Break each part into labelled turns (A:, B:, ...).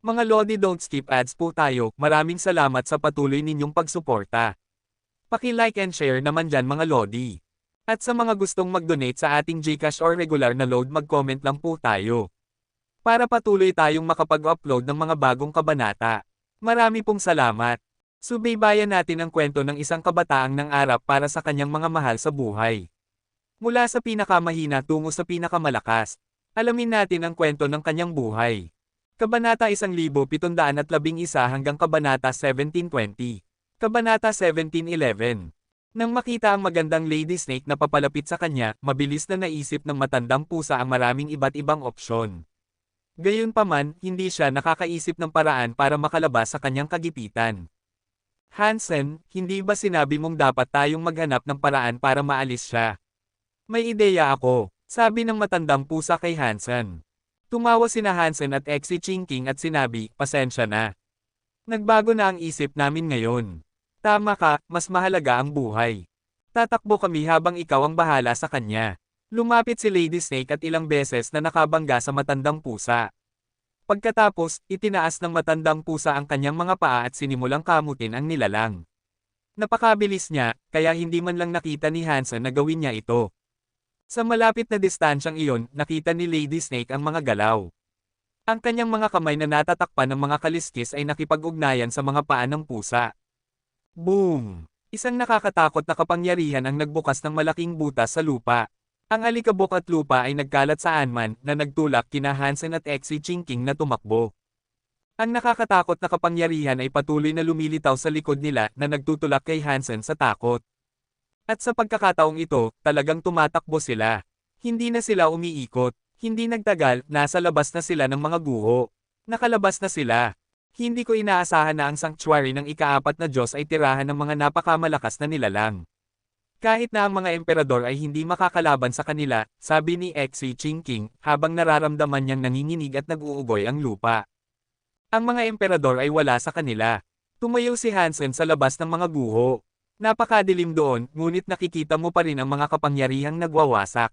A: Mga Lodi, don't skip ads po tayo. Maraming salamat sa patuloy ninyong pagsuporta. Paki-like and share naman dyan mga Lodi. At sa mga gustong mag-donate sa ating GCash or regular na load, mag-comment lang po tayo. Para patuloy tayong makapag-upload ng mga bagong kabanata. Marami pong salamat. Subaybayan natin ang kwento ng isang kabataang nangarap para sa kanyang mga mahal sa buhay. Mula sa pinakamahina tungo sa pinakamalakas. Alamin natin ang kwento ng kanyang buhay. Kabanata 1711 hanggang Kabanata 1720. Kabanata 1711. Nang makita ang magandang Lady Snake na papalapit sa kanya, mabilis na naisip ng matandang pusa ang maraming iba't ibang opsyon. Gayunpaman, hindi siya nakakaisip ng paraan para makalabas sa kanyang kagipitan. Hansen, hindi ba sinabi mong dapat tayong maghanap ng paraan para maalis siya? May ideya ako, sabi ng matandang pusa kay Hansen. Tumawa sina Hansen at si Chinking at sinabi, pasensya na. Nagbago na ang isip namin ngayon. Tama ka, mas mahalaga ang buhay. Tatakbo kami habang ikaw ang bahala sa kanya. Lumapit si Lady Snake at ilang beses na nakabangga sa matandang pusa. Pagkatapos, itinaas ng matandang pusa ang kanyang mga paa at sinimulang kamutin ang nilalang. Napakabilis niya, kaya hindi man lang nakita ni Hansen na gawin niya ito. Sa malapit na distansyang iyon, nakita ni Lady Snake ang mga galaw. Ang kanyang mga kamay na natatakpan ng mga kaliskis ay nakipag-ugnayan sa mga paa ng pusa. Boom! Isang nakakatakot na kapangyarihan ang nagbukas ng malaking butas sa lupa. Ang alikabok at lupa ay nagkalat sa Anman na nagtulak kina Hansen at si Chinking na tumakbo. Ang nakakatakot na kapangyarihan ay patuloy na lumilitaw sa likod nila na nagtutulak kay Hansen sa takot. At sa pagkakataong ito, talagang tumatakbo sila. Hindi na sila umiikot. Hindi nagtagal, nasa labas na sila ng mga guho. Nakalabas na sila. Hindi ko inaasahan na ang sanctuary ng ika-4 na Diyos ay tirahan ng mga napakamalakas na nilalang. Kahit na ang mga emperador ay hindi makakalaban sa kanila, sabi ni si Chinking, habang nararamdaman niyang nanginginig at nag-uugoy ang lupa. Ang mga emperador ay wala sa kanila. Tumayo si Hansen sa labas ng mga guho. Napakadilim doon, ngunit nakikita mo pa rin ang mga kapangyarihang nagwawasak.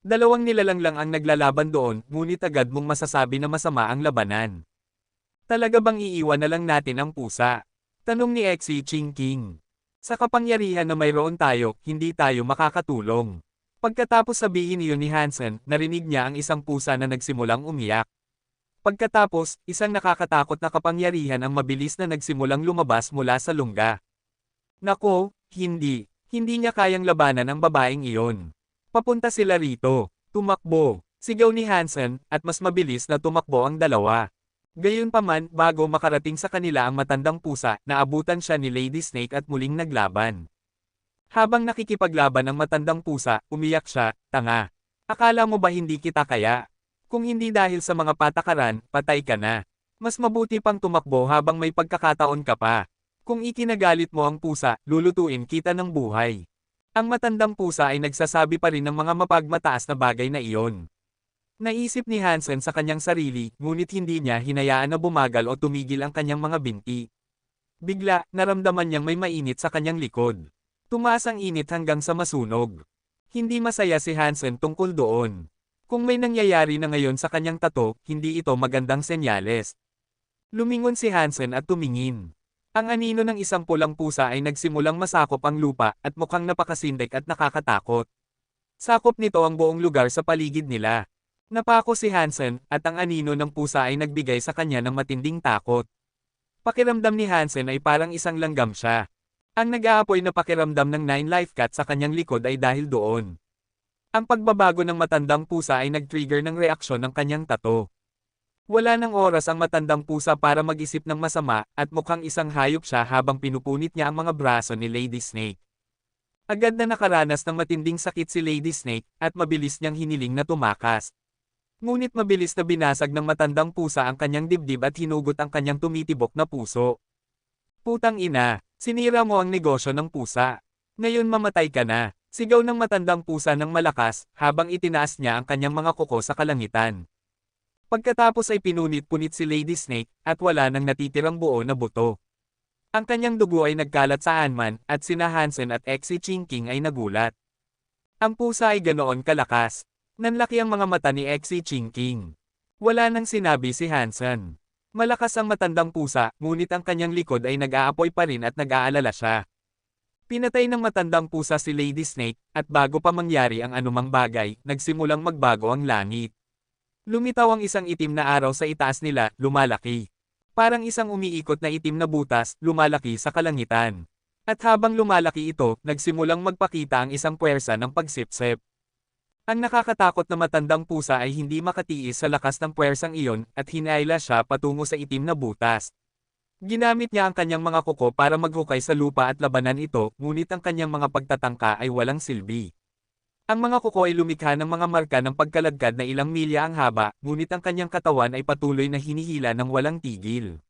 A: Dalawang nilalang lang ang naglalaban doon, ngunit agad mong masasabi na masama ang labanan. Talaga bang iiwan na lang natin ang pusa? Tanong ni si Chinking. Sa kapangyarihan na mayroon tayo, hindi tayo makakatulong. Pagkatapos sabihin iyon ni Hansen, narinig niya ang isang pusa na nagsimulang umiyak. Pagkatapos, isang nakakatakot na kapangyarihan ang mabilis na nagsimulang lumabas mula sa lungga. Nako, hindi. Hindi niya kayang labanan ang babaeng iyon. Papunta sila rito. Tumakbo. Sigaw ni Hansen, at mas mabilis na tumakbo ang dalawa. Gayunpaman, bago makarating sa kanila ang matandang pusa, naabutan siya ni Lady Snake at muling naglaban. Habang nakikipaglaban ang matandang pusa, umiyak siya, tanga. Akala mo ba hindi kita kaya? Kung hindi dahil sa mga patakaran, patay ka na. Mas mabuti pang tumakbo habang may pagkakataon ka pa. Kung ikinagalit mo ang pusa, lulutuin kita ng buhay. Ang matandang pusa ay nagsasabi pa rin ng mga mapagmataas na bagay na iyon. Naisip ni Hansen sa kanyang sarili, ngunit hindi niya hinayaan na bumagal o tumigil ang kanyang mga binti. Bigla, naramdaman niyang may mainit sa kanyang likod. Tumaas ang init hanggang sa masunog. Hindi masaya si Hansen tungkol doon. Kung may nangyayari na ngayon sa kanyang tato, hindi ito magandang senyales. Lumingon si Hansen at tumingin. Ang anino ng isang pulang pusa ay nagsimulang masakop ang lupa at mukhang napakasindik at nakakatakot. Sakop nito ang buong lugar sa paligid nila. Napako si Hansen, at ang anino ng pusa ay nagbigay sa kanya ng matinding takot. Pakiramdam ni Hansen ay parang isang langgam siya. Ang nag-aapoy na pakiramdam ng 9 life cat sa kanyang likod ay dahil doon. Ang pagbabago ng matandang pusa ay nag-trigger ng reaksyon ng kanyang tato. Wala ng oras ang matandang pusa para mag-isip ng masama, at mukhang isang hayop siya habang pinupunit niya ang mga braso ni Lady Snake. Agad na nakaranas ng matinding sakit si Lady Snake, at mabilis niyang hiniling na tumakas. Ngunit mabilis na binasag ng matandang pusa ang kanyang dibdib at hinugot ang kanyang tumitibok na puso. Putang ina, sinira mo ang negosyo ng pusa. Ngayon mamatay ka na, sigaw ng matandang pusa ng malakas, habang itinaas niya ang kanyang mga kuko sa kalangitan. Pagkatapos ay pinunit-punit si Lady Snake, at wala nang natitirang buo na buto. Ang kanyang dugo ay nagkalat sa Anman, at sina Hansen at si Chinking ay nagulat. Ang pusa ay ganoon kalakas. Nanlaki ang mga mata ni si Chinking. Wala nang sinabi si Hansen. Malakas ang matandang pusa, ngunit ang kanyang likod ay nag-aapoy pa rin at nag-aalala siya. Pinatay ng matandang pusa si Lady Snake, at bago pa mangyari ang anumang bagay, nagsimulang magbago ang langit. Lumitaw ang isang itim na araw sa itaas nila, lumalaki. Parang isang umiikot na itim na butas, lumalaki sa kalangitan. At habang lumalaki ito, nagsimulang magpakita ang isang puwersa ng pagsipsip. Ang nakakatakot na matandang pusa ay hindi makatiis sa lakas ng puwersang iyon at hinayla siya patungo sa itim na butas. Ginamit niya ang kanyang mga kuko para maghukay sa lupa at labanan ito, ngunit ang kanyang mga pagtatangka ay walang silbi. Ang mga kuko ay lumikha ng mga marka ng pagkalagkad na ilang milya ang haba, ngunit ang kanyang katawan ay patuloy na hinihila ng walang tigil.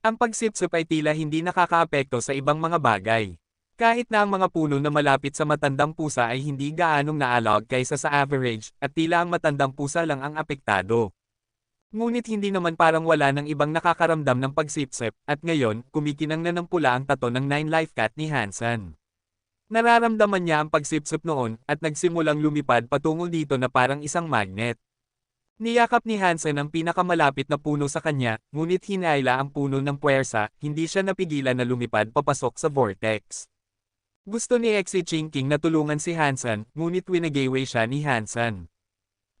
A: Ang pagsipsip ay tila hindi nakakaapekto sa ibang mga bagay. Kahit na ang mga puno na malapit sa matandang pusa ay hindi gaanong naalog kaysa sa average, at tila ang matandang pusa lang ang apektado. Ngunit hindi naman parang wala ng ibang nakakaramdam ng pagsipsip, at ngayon, kumikinang na ng pula ang tato ng 9 Life Cat ni Hansen. Nararamdaman niya ang pagsipsip noon, at nagsimulang lumipad patungo dito na parang isang magnet. Niyakap ni Hansen ang pinakamalapit na puno sa kanya, ngunit hinayla ang puno ng puwersa, hindi siya napigilan na lumipad papasok sa vortex. Gusto ni Exi Chinking na tulungan si Hansen, ngunit winagaway siya ni Hansen.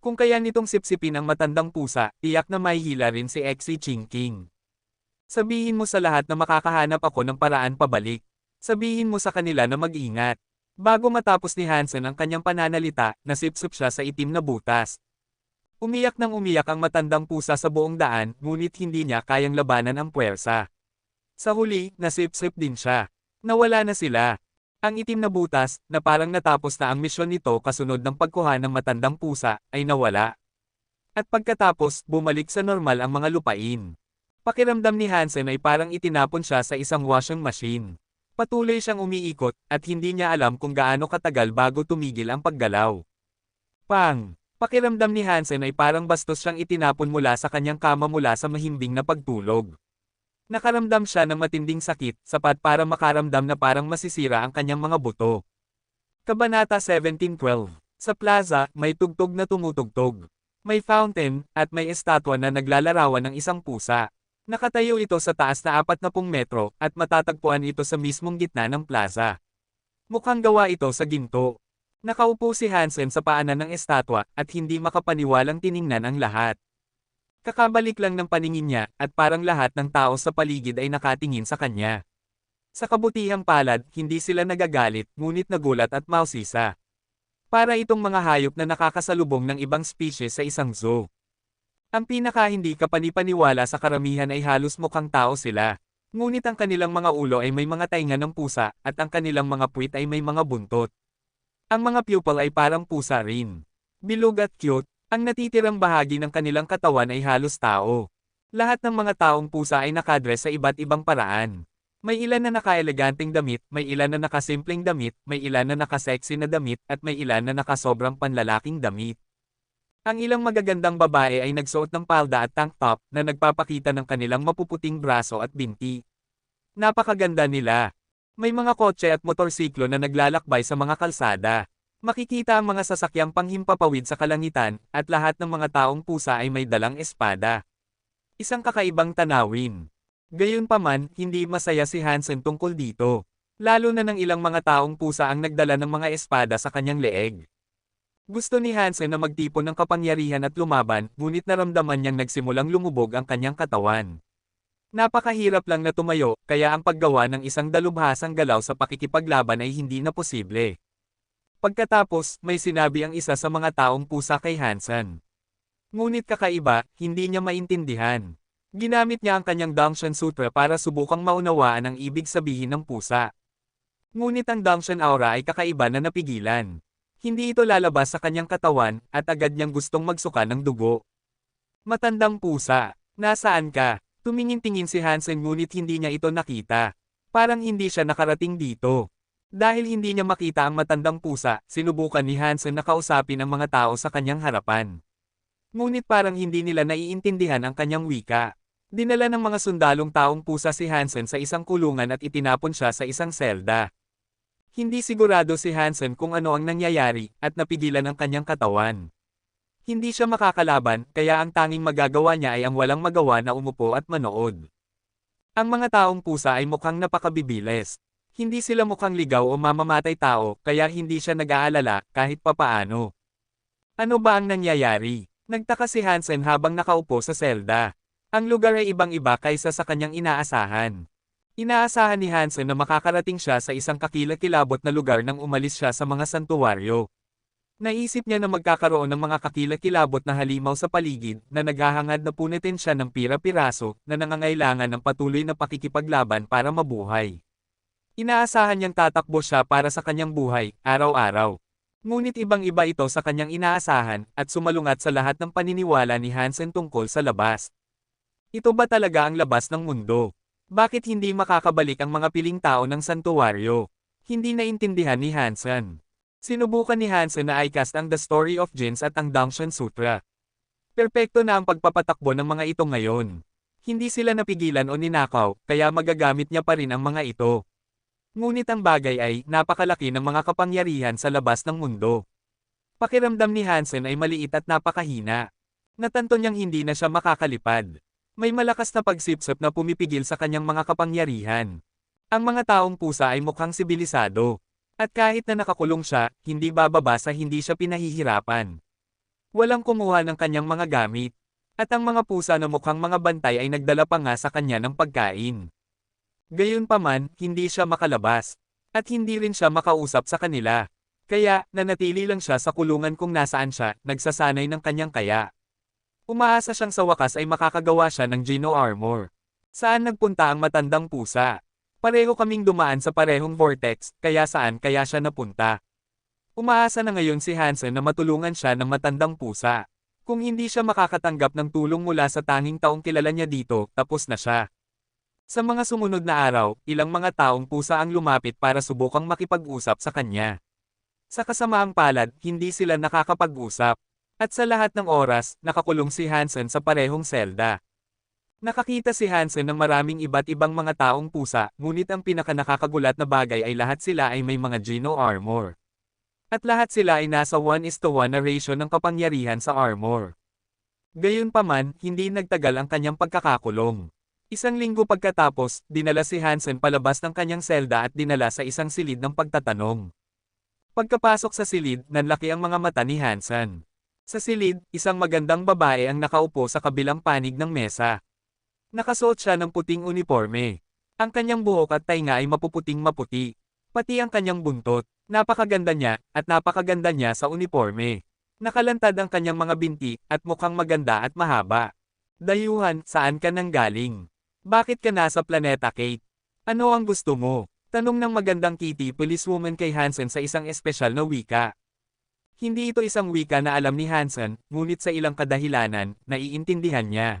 A: Kung kaya nitong sipsipin ang matandang pusa, tiyak na mahihila rin si Exi Chinking. Sabihin mo sa lahat na makakahanap ako ng paraan pabalik. Sabihin mo sa kanila na mag-ingat. Bago matapos ni Hansen ang kanyang pananalita, nasipsip siya sa itim na butas. Umiyak nang umiyak ang matandang pusa sa buong daan, ngunit hindi niya kayang labanan ang puwersa. Sa huli, nasipsip din siya. Nawala na sila. Ang itim na butas, na parang natapos na ang misyon nito kasunod ng pagkuha ng matandang pusa, ay nawala. At pagkatapos, bumalik sa normal ang mga lupain. Pakiramdam ni Hansen ay parang itinapon siya sa isang washing machine. Patuloy siyang umiikot, at hindi niya alam kung gaano katagal bago tumigil ang paggalaw. Pang! Pakiramdam ni Hansen ay parang bastos siyang itinapon mula sa kanyang kama mula sa mahimbing na pagtulog. Nakaramdam siya ng matinding sakit, sapat para makaramdam na parang masisira ang kanyang mga buto. Kabanata 17:12. Sa plaza, may tugtog na tumutugtog. May fountain, at may estatwa na naglalarawan ng isang pusa. Nakatayo ito sa taas na 40 metro, at matatagpuan ito sa mismong gitna ng plaza. Mukhang gawa ito sa ginto. Nakaupo si Hansen sa paanan ng estatwa, at hindi makapaniwalang tiningnan ang lahat. Kakabalik lang ng paningin niya, at parang lahat ng tao sa paligid ay nakatingin sa kanya. Sa kabutihang palad, hindi sila nagagalit, ngunit nagulat at mausisa. Para itong mga hayop na nakakasalubong ng ibang species sa isang zoo. Ang pinaka hindi kapanipaniwala sa karamihan ay halos mukhang tao sila. Ngunit ang kanilang mga ulo ay may mga tainga ng pusa, at ang kanilang mga puwit ay may mga buntot. Ang mga pupil ay parang pusa rin. Bilog at cute. Ang natitirang bahagi ng kanilang katawan ay halos tao. Lahat ng mga taong pusa ay nakadress sa iba't ibang paraan. May ilan na naka-eleganteng damit, may ilan na nakasimpleng damit, may ilan na naka-sexy na damit, at may ilan na nakasobrang panlalaking damit. Ang ilang magagandang babae ay nagsuot ng palda at tank top na nagpapakita ng kanilang mapuputing braso at binti. Napakaganda nila. May mga kotse at motorsiklo na naglalakbay sa mga kalsada. Makikita ang mga sasakyang panghimpapawid sa kalangitan, at lahat ng mga taong pusa ay may dalang espada. Isang kakaibang tanawin. Gayunpaman, hindi masaya si Hansen tungkol dito. Lalo na ng ilang mga taong pusa ang nagdala ng mga espada sa kanyang leeg. Gusto ni Hansen na magtipon ng kapangyarihan at lumaban, ngunit naramdaman niyang nagsimulang lumubog ang kanyang katawan. Napakahirap lang na tumayo, kaya ang paggawa ng isang dalubhasang galaw sa pakikipaglaban ay hindi na posible. Pagkatapos, may sinabi ang isa sa mga taong pusa kay Hansen. Ngunit kakaiba, hindi niya maintindihan. Ginamit niya ang kanyang Dangshan Sutra para subukang maunawaan ang ibig sabihin ng pusa. Ngunit ang Dangshan Aura ay kakaiba na napigilan. Hindi ito lalabas sa kanyang katawan, at agad niyang gustong magsuka ng dugo. Matandang pusa, nasaan ka? Tumingin-tingin si Hansen ngunit hindi niya ito nakita. Parang hindi siya nakarating dito. Dahil hindi niya makita ang matandang pusa, sinubukan ni Hansen na kausapin ang mga tao sa kanyang harapan. Ngunit parang hindi nila naiintindihan ang kanyang wika. Dinala ng mga sundalong taong pusa si Hansen sa isang kulungan at itinapon siya sa isang selda. Hindi sigurado si Hansen kung ano ang nangyayari, at napigilan ang kanyang katawan. Hindi siya makakalaban, kaya ang tanging magagawa niya ay ang walang magawa na umupo at manood. Ang mga taong pusa ay mukhang napakabibilis. Hindi sila mukhang ligaw o mamamatay tao, kaya hindi siya nag-aalala, kahit papaano. Ano ba ang nangyayari? Nagtaka si Hansen habang nakaupo sa selda. Ang lugar ay ibang-iba kaysa sa kanyang inaasahan. Inaasahan ni Hansen na makakarating siya sa isang kakilakilabot na lugar nang umalis siya sa mga santuwaryo. Naisip niya na magkakaroon ng mga kakilakilabot na halimaw sa paligid na naghahangad na punitin siya ng pira-piraso na nangangailangan ng patuloy na pakikipaglaban para mabuhay. Inaasahan niyang tatakbo siya para sa kanyang buhay, araw-araw. Ngunit ibang-iba ito sa kanyang inaasahan at sumalungat sa lahat ng paniniwala ni Hansen tungkol sa labas. Ito ba talaga ang labas ng mundo? Bakit hindi makakabalik ang mga piling tao ng santuwaryo? Hindi naintindihan ni Hansen. Sinubukan ni Hansen na i-cast ang The Story of Jinns at ang Dangshan Sutra. Perpekto na ang pagpapatakbo ng mga ito ngayon. Hindi sila napigilan o ninakaw, kaya magagamit niya pa rin ang mga ito. Ngunit ang bagay ay, napakalaki ng mga kapangyarihan sa labas ng mundo. Pakiramdam ni Hansen ay maliit at napakahina. Natanto niyang hindi na siya makakalipad. May malakas na pagsipsip na pumipigil sa kanyang mga kapangyarihan. Ang mga taong pusa ay mukhang sibilisado. At kahit na nakakulong siya, hindi bababa sa hindi siya pinahihirapan. Walang kumuha ng kanyang mga gamit. At ang mga pusa na mukhang mga bantay ay nagdala pa nga sa kanya ng pagkain. Gayunpaman, hindi siya makalabas. At hindi rin siya makausap sa kanila. Kaya, nanatili lang siya sa kulungan kung nasaan siya, nagsasanay ng kanyang kaya. Umaasa siyang sa wakas ay makakagawa siya ng Geno Armor. Saan nagpunta ang matandang pusa? Pareho kaming dumaan sa parehong vortex, kaya saan kaya siya napunta? Umaasa na ngayon si Hansen na matulungan siya ng matandang pusa. Kung hindi siya makakatanggap ng tulong mula sa tanging taong kilala niya dito, tapos na siya. Sa mga sumunod na araw, ilang mga taong pusa ang lumapit para subukang makipag-usap sa kanya. Sa kasamaang palad, hindi sila nakakapag-usap. At sa lahat ng oras, nakakulong si Hansen sa parehong selda. Nakakita si Hansen ng maraming iba't ibang mga taong pusa, ngunit ang pinakanakakagulat na bagay ay lahat sila ay may mga Geno Armor. At lahat sila ay nasa 1:1 na ratio ng kapangyarihan sa armor. Gayunpaman, hindi nagtagal ang kanyang pagkakakulong. Isang linggo pagkatapos, dinala si Hansen palabas ng kanyang selda at dinala sa isang silid ng pagtatanong. Pagkapasok sa silid, nanlaki ang mga mata ni Hansen. Sa silid, isang magandang babae ang nakaupo sa kabilang panig ng mesa. Nakasuot siya ng puting uniforme. Ang kanyang buhok at tainga ay mapuputing-maputi. Pati ang kanyang buntot. Napakaganda niya, at napakaganda niya sa uniforme. Nakalantad ang kanyang mga binti, at mukhang maganda at mahaba. Dayuhan, saan ka nanggaling? Bakit ka nasa planeta Kate? Ano ang gusto mo? Tanong ng magandang kitty policewoman kay Hansen sa isang espesyal na wika. Hindi ito isang wika na alam ni Hansen, ngunit sa ilang kadahilanan, naiintindihan niya.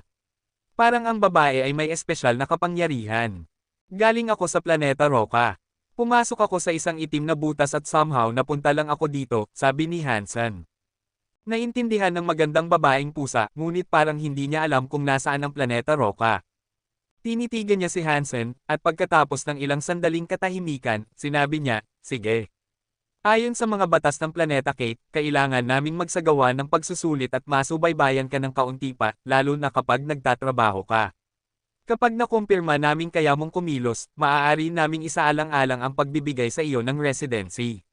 A: Parang ang babae ay may espesyal na kapangyarihan. Galing ako sa planeta Roka. Pumasok ako sa isang itim na butas at somehow napunta lang ako dito, sabi ni Hansen. Naintindihan ng magandang babaeng pusa, ngunit parang hindi niya alam kung nasaan ang planeta Roka. Tinitigan niya si Hansen, at pagkatapos ng ilang sandaling katahimikan, sinabi niya, sige. Ayon sa mga batas ng planeta Kate, kailangan naming magsagawa ng pagsusulit at masubaybayan ka ng kaunti pa, lalo na kapag nagtatrabaho ka. Kapag nakumpirma naming kaya mong kumilos, maaari naming isaalang-alang ang pagbibigay sa iyo ng residency.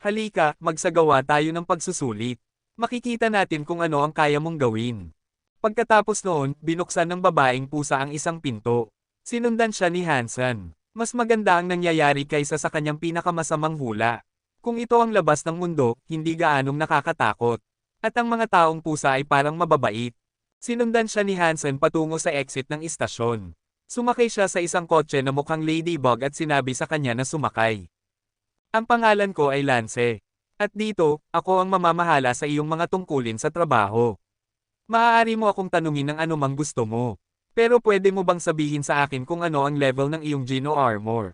A: Halika, magsagawa tayo ng pagsusulit. Makikita natin kung ano ang kaya mong gawin. Pagkatapos noon, binuksan ng babaeng pusa ang isang pinto. Sinundan siya ni Hansen. Mas maganda ang nangyayari kaysa sa kanyang pinakamasamang hula. Kung ito ang labas ng mundo, hindi gaanong nakakatakot. At ang mga taong pusa ay parang mababait. Sinundan siya ni Hansen patungo sa exit ng istasyon. Sumakay siya sa isang kotse na mukhang ladybug at sinabi sa kanya na sumakay. Ang pangalan ko ay Lance. At dito, ako ang mamamahala sa iyong mga tungkulin sa trabaho. Maaari mo akong tanungin ng anumang gusto mo. Pero pwede mo bang sabihin sa akin kung ano ang level ng iyong Geno Armor?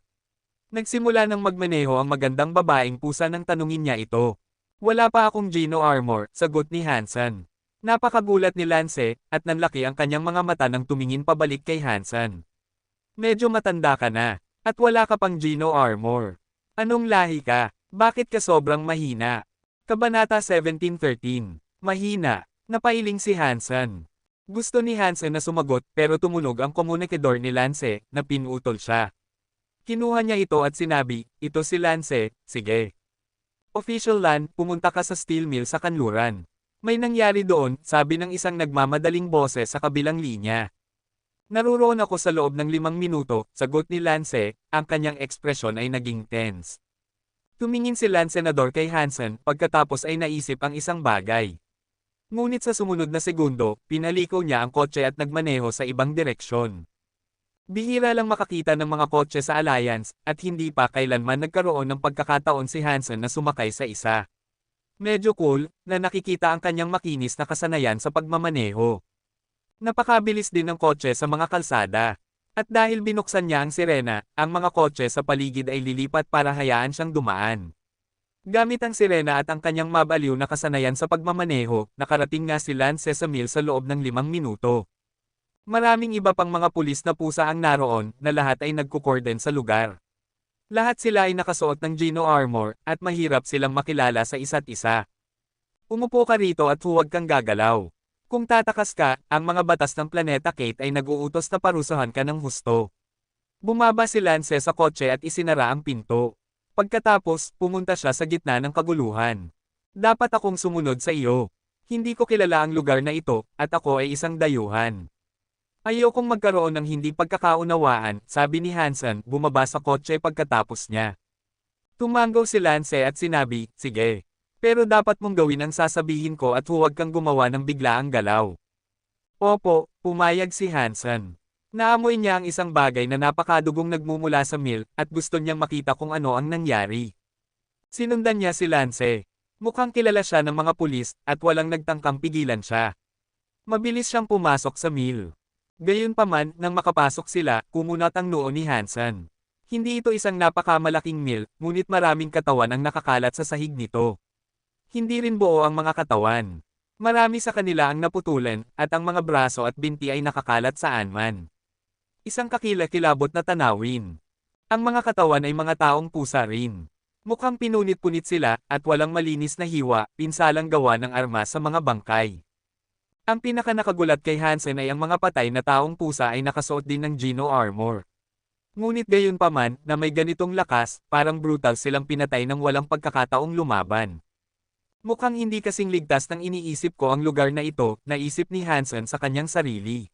A: Nagsimula ng magmaneho ang magandang babaeng pusa nang tanungin niya ito. Wala pa akong Geno Armor, sagot ni Hansen. Napakagulat ni Lance, at nanlaki ang kanyang mga mata nang tumingin pabalik kay Hansen. Medyo matanda ka na, at wala ka pang Geno Armor. Anong lahi ka? Bakit ka sobrang mahina? Kabanata 17:13. Mahina. Napailing si Hansen. Gusto ni Hansen na sumagot pero tumunog ang komunikador ni Lance na pinutol siya. Kinuha niya ito at sinabi, ito si Lance, sige. Official Lan, pumunta ka sa steel mill sa kanluran. May nangyari doon, sabi ng isang nagmamadaling boses sa kabilang linya. Naruroon ako sa loob ng 5 minuto, sagot ni Lance, ang kanyang ekspresyon ay naging tense. Tumingin si Lance Senador kay Hansen pagkatapos ay naisip ang isang bagay. Ngunit sa sumunod na segundo, pinaliko niya ang kotse at nagmaneho sa ibang direksyon. Bihira lang makakita ng mga kotse sa Alliance, at hindi pa kailanman nagkaroon ng pagkakataon si Hansen na sumakay sa isa. Medyo cool, na nakikita ang kanyang makinis na kasanayan sa pagmamaneho. Napakabilis din ng kotse sa mga kalsada. At dahil binuksan niya ang sirena, ang mga kotse sa paligid ay lilipat para hayaan siyang dumaan. Gamit ang sirena at ang kanyang mabaliw na kasanayan sa pagmamaneho, nakarating nga si Lance sa mill sa loob ng 5 minuto. Maraming iba pang mga pulis na pusa ang naroon, na lahat ay nagkukorden sa lugar. Lahat sila ay nakasuot ng Gino armor, at mahirap silang makilala sa isa't isa. Umupo ka rito at huwag kang gagalaw. Kung tatakas ka, ang mga batas ng Planeta Kate ay nag-uutos na parusahan ka ng husto. Bumaba si Lance sa kotse at isinara ang pinto. Pagkatapos, pumunta siya sa gitna ng kaguluhan. Dapat akong sumunod sa iyo. Hindi ko kilala ang lugar na ito, at ako ay isang dayuhan. Ayokong magkaroon ng hindi pagkakaunawaan, sabi ni Hansen, bumaba sa kotse pagkatapos niya. Tumango si Lance at sinabi, sige. Pero dapat mong gawin ang sasabihin ko at huwag kang gumawa ng biglaang galaw. Opo, pumayag si Hansen. Naamoy niya ang isang bagay na napakadugong nagmumula sa mill, at gusto niyang makita kung ano ang nangyari. Sinundan niya si Lance. Mukhang kilala siya ng mga pulis, at walang nagtangkang pigilan siya. Mabilis siyang pumasok sa mill. Gayunpaman, nang makapasok sila, kumunat ang noo ni Hansen. Hindi ito isang napakamalaking mill, ngunit maraming katawan ang nakakalat sa sahig nito. Hindi rin buo ang mga katawan. Marami sa kanila ang naputulan, at ang mga braso at binti ay nakakalat saan man. Isang kakilakilabot na tanawin. Ang mga katawan ay mga taong pusa rin. Mukhang pinunit-punit sila, at walang malinis na hiwa, pinsalang gawa ng armas sa mga bangkay. Ang pinakanakagulat kay Hansen ay ang mga patay na taong pusa ay nakasuot din ng Gino armor. Ngunit gayunpaman, na may ganitong lakas, parang brutal silang pinatay ng walang pagkakataong lumaban. Mukhang hindi kasing ligtas ng iniisip ko ang lugar na ito, naisip ni Hansen sa kanyang sarili.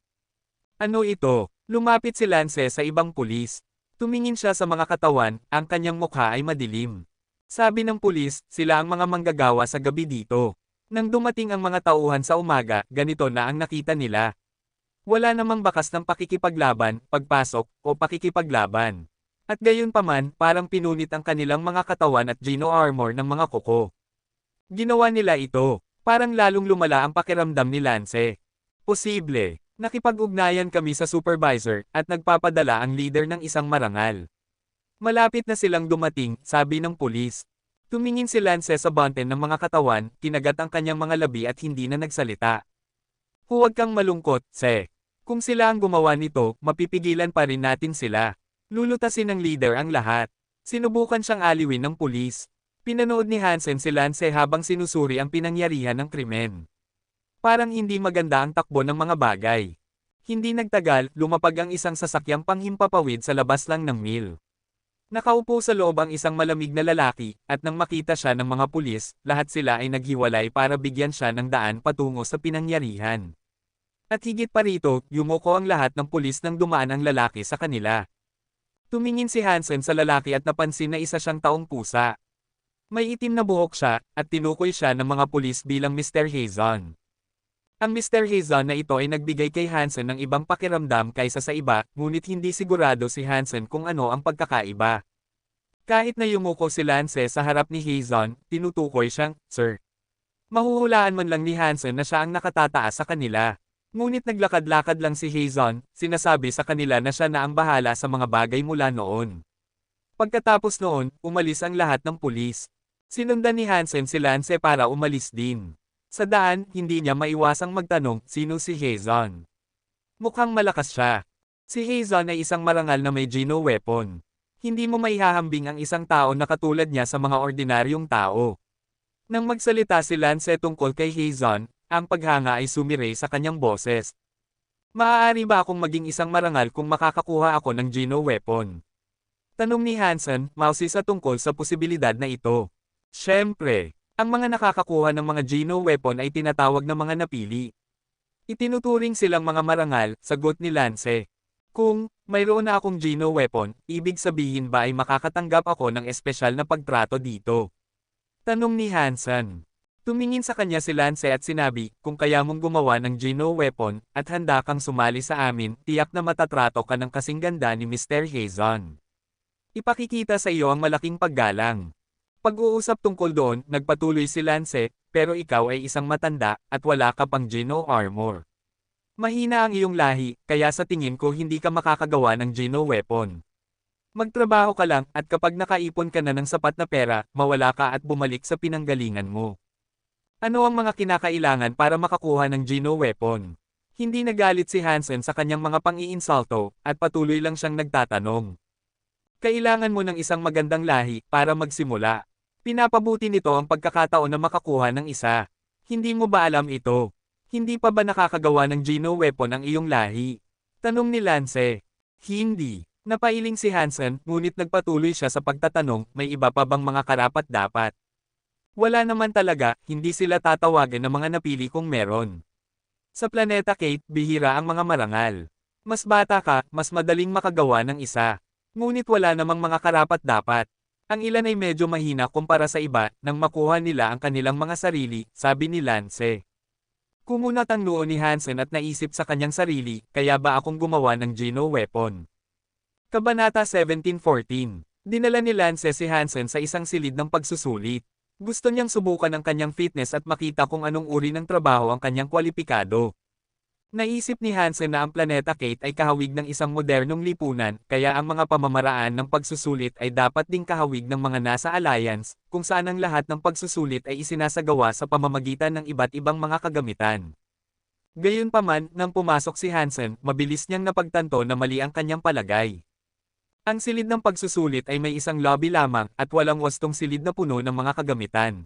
A: Ano ito? Lumapit si Lance sa ibang pulis. Tumingin siya sa mga katawan, ang kanyang mukha ay madilim. Sabi ng pulis, sila ang mga manggagawa sa gabi dito. Nang dumating ang mga tauhan sa umaga, ganito na ang nakita nila. Wala namang bakas ng pakikipaglaban, pagpasok, o pakikipaglaban. At gayunpaman, parang pinunit ang kanilang mga katawan at Gino armor ng mga kuko. Ginawa nila ito, parang lalong lumala ang pakiramdam ni Lance. Posible. Nakipag-ugnayan kami sa supervisor, at nagpapadala ang leader ng isang marangal. Malapit na silang dumating, sabi ng pulis. Tumingin si Lance sa bunten ng mga katawan, kinagat ang kanyang mga labi at hindi na nagsalita. Huwag kang malungkot, Se. Kung sila ang gumawa nito, mapipigilan pa rin natin sila. Lulutasin ng leader ang lahat. Sinubukan siyang aliwin ng pulis. Pinanood ni Hansen si Lance habang sinusuri ang pinangyarihan ng krimen. Parang hindi maganda ang takbo ng mga bagay. Hindi nagtagal, lumapag ang isang sasakyang panghimpapawid sa labas lang ng mill. Nakaupo sa loob ang isang malamig na lalaki, at nang makita siya ng mga pulis, lahat sila ay naghiwalay para bigyan siya ng daan patungo sa pinangyarihan. At higit pa rito, yumuko ang lahat ng pulis nang dumaan ang lalaki sa kanila. Tumingin si Hansen sa lalaki at napansin na isa siyang taong pusa. May itim na buhok siya, at tinukoy siya ng mga pulis bilang Mr. Hazon. Ang Mr. Hazon na ito ay nagbigay kay Hansen ng ibang pakiramdam kaysa sa iba, ngunit hindi sigurado si Hansen kung ano ang pagkakaiba. Kahit na yumuko si Lance sa harap ni Hazon, tinutukoy siyang, Sir. Mahuhulaan man lang ni Hansen na siya ang nakatataas sa kanila. Ngunit naglakad-lakad lang si Hazon, sinasabi sa kanila na siya na ang bahala sa mga bagay mula noon. Pagkatapos noon, umalis ang lahat ng pulis. Sinundan ni Hansen si Lance para umalis din. Sa daan, hindi niya maiwasang magtanong, sino si Hazon? Mukhang malakas siya. Si Hazon ay isang marangal na may Gino weapon. Hindi mo maihahambing ang isang tao na katulad niya sa mga ordinaryong tao. Nang magsalita si Lance tungkol kay Hazen, ang paghanga ay sumiray sa kanyang boses. Maaari ba akong maging isang marangal kung makakakuha ako ng Geno weapon? Tanong ni Hansen, Mausi sa tungkol sa posibilidad na ito. Siyempre, ang mga nakakakuha ng mga Geno weapon ay tinatawag na mga napili. Itinuturing silang mga marangal, sagot ni Lance. Kung mayroon na akong Geno weapon, ibig sabihin ba ay makakatanggap ako ng espesyal na pagtrato dito? Tanong ni Hansen. Tumingin sa kanya si Lance at sinabi, kung kaya mong gumawa ng Geno weapon, at handa kang sumali sa amin, tiyak na matatrato ka ng kasing ganda ni Mr. Hazen. Ipakikita sa iyo ang malaking paggalang. Pag-uusap tungkol doon, nagpatuloy si Lance, pero ikaw ay isang matanda, at wala ka pang Geno armor. Mahina ang iyong lahi, kaya sa tingin ko hindi ka makakagawa ng Geno weapon. Magtrabaho ka lang, at kapag nakaipon ka na ng sapat na pera, mawala ka at bumalik sa pinanggalingan mo. Ano ang mga kinakailangan para makakuha ng Geno weapon? Hindi nagalit si Hansen sa kanyang mga pang-iinsulto, at patuloy lang siyang nagtatanong. Kailangan mo ng isang magandang lahi para magsimula. Pinapabuti nito ang pagkakataon na makakuha ng isa. Hindi mo ba alam ito? Hindi pa ba nakakagawa ng Geno weapon ang iyong lahi? Tanong ni Lance. Hindi. Napailing si Hansen, ngunit nagpatuloy siya sa pagtatanong, may iba pa bang mga karapat-dapat? Wala naman talaga, hindi sila tatawagan ng mga napili kung meron. Sa planeta Kate, bihira ang mga marangal. Mas bata ka, mas madaling makagawa ng isa. Ngunit wala namang mga karapat-dapat. Ang ilan ay medyo mahina kumpara sa iba, nang makuha nila ang kanilang mga sarili, sabi ni Lance. Kumunat ang noo ni Hansen at naisip sa kanyang sarili, kaya ba akong gumawa ng Geno weapon? Kabanata 17:14. Dinala ni Lance si Hansen sa isang silid ng pagsusulit. Gusto niyang subukan ang kanyang fitness at makita kung anong uri ng trabaho ang kanyang kwalipikado. Naisip ni Hansen na ang planeta Kate ay kahawig ng isang modernong lipunan, kaya ang mga pamamaraan ng pagsusulit ay dapat ding kahawig ng mga nasa Alliance, kung saan ang lahat ng pagsusulit ay isinasagawa sa pamamagitan ng iba't ibang mga kagamitan. Gayunpaman, nang pumasok si Hansen, mabilis niyang napagtanto na mali ang kanyang palagay. Ang silid ng pagsusulit ay may isang lobby lamang at walang wastong silid na puno ng mga kagamitan.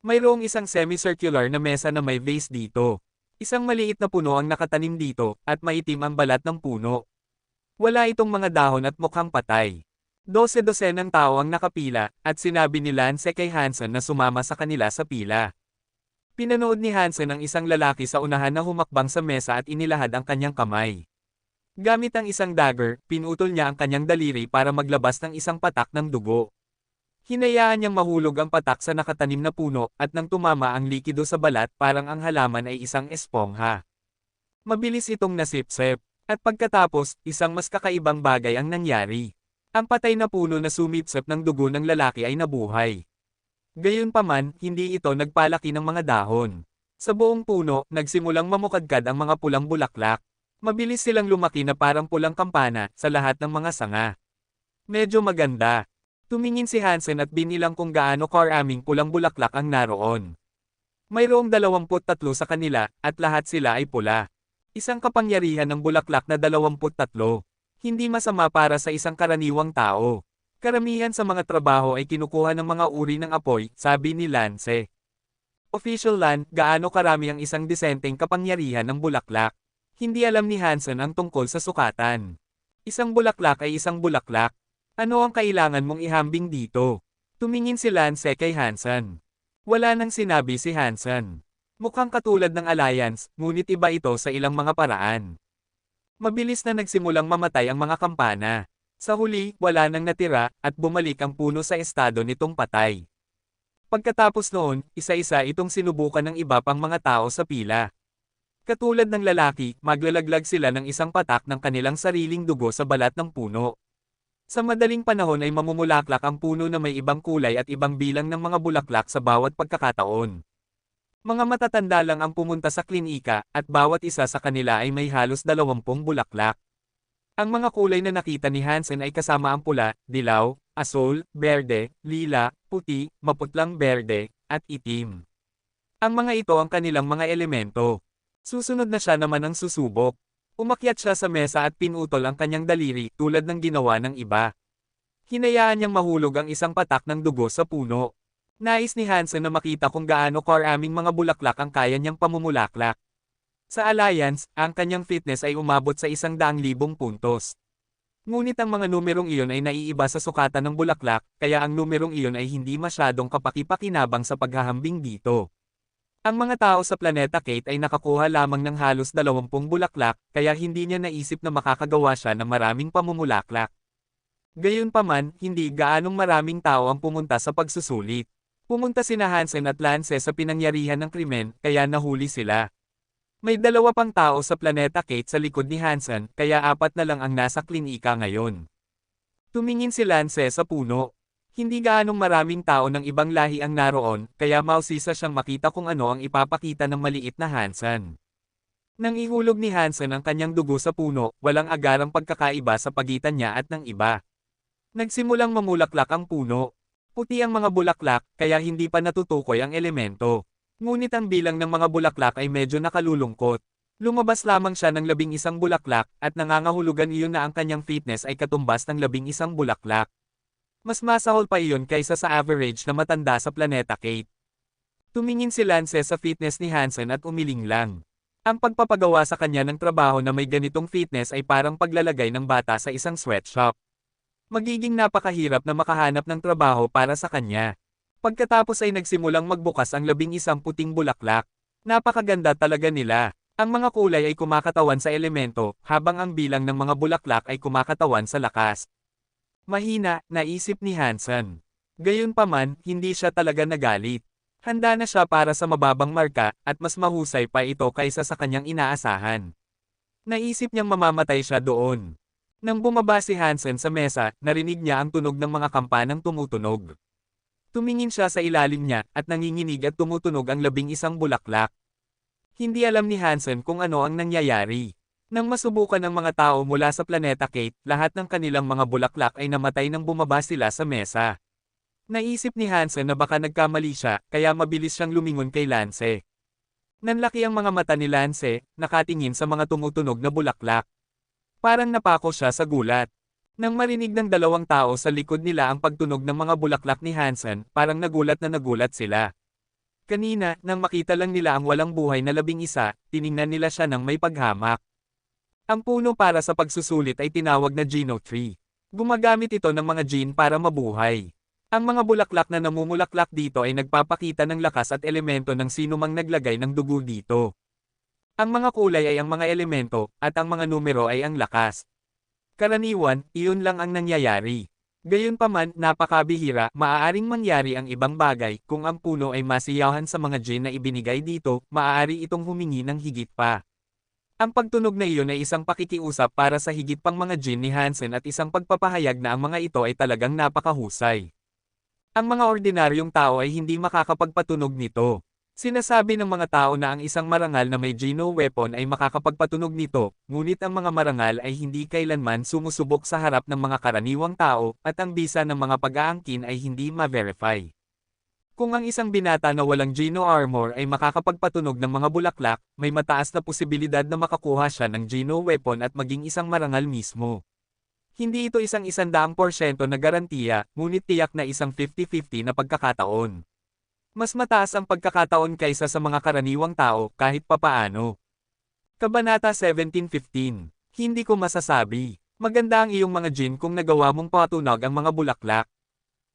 A: Mayroong isang semicircular na mesa na may vase dito. Isang maliit na puno ang nakatanim dito, at maitim ang balat ng puno. Wala itong mga dahon at mukhang patay. 12 ng tao ang nakapila, at sinabi ni Lance kay Hansen na sumama sa kanila sa pila. Pinanood ni Hansen ang isang lalaki sa unahan na humakbang sa mesa at inilahad ang kanyang kamay. Gamit ang isang dagger, pinutol niya ang kanyang daliri para maglabas ng isang patak ng dugo. Hinayaan niyang mahulog ang patak sa nakatanim na puno, at nang tumama ang likido sa balat parang ang halaman ay isang espongha. Mabilis itong nasipsip, at pagkatapos, isang mas kakaibang bagay ang nangyari. Ang patay na puno na sumipsip ng dugo ng lalaki ay nabuhay. Gayunpaman, hindi ito nagpalaki ng mga dahon. Sa buong puno, nagsimulang mamukadkad ang mga pulang bulaklak. Mabilis silang lumaki na parang pulang kampana sa lahat ng mga sanga. Medyo maganda. Tumingin si Hansen at binilang kung gaano karaming pulang bulaklak ang naroon. Mayroong 23 sa kanila, at lahat sila ay pula. Isang kapangyarihan ng bulaklak na 23. Hindi masama para sa isang karaniwang tao. Karamihan sa mga trabaho ay kinukuha ng mga uri ng apoy, sabi ni Lance. Official Lan, gaano karami ang isang disenteng kapangyarihan ng bulaklak? Hindi alam ni Hansen ang tungkol sa sukatan. Isang bulaklak ay isang bulaklak. Ano ang kailangan mong ihambing dito? Tumingin si Lance kay Hansen. Wala nang sinabi si Hansen. Mukhang katulad ng Alliance, ngunit iba ito sa ilang mga paraan. Mabilis na nagsimulang mamatay ang mga kampana. Sa huli, wala nang natira, at bumalik ang puno sa estado nitong patay. Pagkatapos noon, isa-isa itong sinubukan ng iba pang mga tao sa pila. Katulad ng lalaki, maglalaglag sila ng isang patak ng kanilang sariling dugo sa balat ng puno. Sa madaling panahon ay mamumulaklak ang puno na may ibang kulay at ibang bilang ng mga bulaklak sa bawat pagkakataon. Mga matatanda lang ang pumunta sa klinika, at bawat isa sa kanila ay may halos 20 bulaklak. Ang mga kulay na nakita ni Hansen ay kasama ang pula, dilaw, asul, berde, lila, puti, maputlang berde, at itim. Ang mga ito ang kanilang mga elemento. Susunod na siya naman ang susubok. Umakyat siya sa mesa at pinutol ang kanyang daliri tulad ng ginawa ng iba. Hinayaan niyang mahulog ang isang patak ng dugo sa puno. Nais ni Hansen na makita kung gaano karaming mga bulaklak ang kaya niyang pamumulaklak. Sa Alliance, ang kanyang fitness ay umabot sa 100,000 puntos. Ngunit ang mga numerong iyon ay naiiba sa sukatan ng bulaklak, kaya ang numerong iyon ay hindi masyadong kapaki-pakinabang sa paghahambing dito. Ang mga tao sa Planeta Kate ay nakakuha lamang ng halos 20 bulaklak, kaya hindi niya naisip na makakagawa siya ng maraming pamumulaklak. Gayunpaman, hindi gaanong maraming tao ang pumunta sa pagsusulit. Pumunta sina Hansen at Lance sa pinangyarihan ng krimen, kaya nahuli sila. May 2 pang tao sa Planeta Kate sa likod ni Hansen, kaya 4 na lang ang nasa klinika ngayon. Tumingin si Lance sa puno. Hindi gaanong maraming tao ng ibang lahi ang naroon, kaya mausisa siyang makita kung ano ang ipapakita ng maliit na Hansen. Nang ihulog ni Hansen ang kanyang dugo sa puno, walang agarang pagkakaiba sa pagitan niya at ng iba. Nagsimulang mamulaklak ang puno. Puti ang mga bulaklak, kaya hindi pa natutukoy ang elemento. Ngunit ang bilang ng mga bulaklak ay medyo nakalulungkot. Lumabas lamang siya ng 11 bulaklak, at nangangahulugan iyon na ang kanyang fitness ay katumbas ng 11 bulaklak. Mas masahol pa iyon kaysa sa average na matanda sa Planeta Kate. Tumingin si Lance sa fitness ni Hansen at umiling lang. Ang pagpapagawa sa kanya ng trabaho na may ganitong fitness ay parang paglalagay ng bata sa isang sweatshop. Magiging napakahirap na makahanap ng trabaho para sa kanya. Pagkatapos ay nagsimulang magbukas ang 11 puting bulaklak. Napakaganda talaga nila. Ang mga kulay ay kumakatawan sa elemento, habang ang bilang ng mga bulaklak ay kumakatawan sa lakas. Mahina, naisip ni Hansen. Gayunpaman, hindi siya talaga nagalit. Handa na siya para sa mababang marka, at mas mahusay pa ito kaysa sa kanyang inaasahan. Naisip niyang mamamatay siya doon. Nang bumaba si Hansen sa mesa, narinig niya ang tunog ng mga kampanang tumutunog. Tumingin siya sa ilalim niya, at nanginginig at tumutunog ang 11 bulaklak. Hindi alam ni Hansen kung ano ang nangyayari. Nang masubukan ng mga tao mula sa Planeta Kate, lahat ng kanilang mga bulaklak ay namatay nang bumaba sila sa mesa. Naisip ni Hansen na baka nagkamali siya, kaya mabilis siyang lumingon kay Lance. Nanlaki ang mga mata ni Lance, nakatingin sa mga tumutunog na bulaklak. Parang napako siya sa gulat. Nang marinig ng 2 tao sa likod nila ang pagtunog ng mga bulaklak ni Hansen, parang nagulat sila. Kanina, nang makita lang nila ang walang buhay na 11, tiningnan nila siya ng may paghamak. Ang puno para sa pagsusulit ay tinawag na Geno Tree. Gumagamit ito ng mga gene para mabuhay. Ang mga bulaklak na namumulaklak dito ay nagpapakita ng lakas at elemento ng sinumang naglagay ng dugo dito. Ang mga kulay ay ang mga elemento, at ang mga numero ay ang lakas. Karaniwan, iyon lang ang nangyayari. Gayunpaman, napakabihira, maaaring mangyari ang ibang bagay, kung ang puno ay masiyahan sa mga gene na ibinigay dito, maaari itong humingi ng higit pa. Ang pagtunog na iyon ay isang pakikiusap para sa higit pang mga gene ni Hansen at isang pagpapahayag na ang mga ito ay talagang napakahusay. Ang mga ordinaryong tao ay hindi makakapagpatunog nito. Sinasabi ng mga tao na ang isang marangal na may Geno weapon ay makakapagpatunog nito, ngunit ang mga marangal ay hindi kailanman sumusubok sa harap ng mga karaniwang tao, at ang bisa ng mga pag-aangkin ay hindi ma-verify. Kung ang isang binata na walang Geno armor ay makakapagpatunog ng mga bulaklak, may mataas na posibilidad na makakuha siya ng Geno weapon at maging isang marangal mismo. Hindi ito isang 100% na garantiya, ngunit tiyak na isang 50-50 na pagkakataon. Mas mataas ang pagkakataon kaysa sa mga karaniwang tao, kahit papaano. Kabanata 17:15. Hindi ko masasabi. Maganda ang iyong mga gene kung nagawa mong patunog ang mga bulaklak.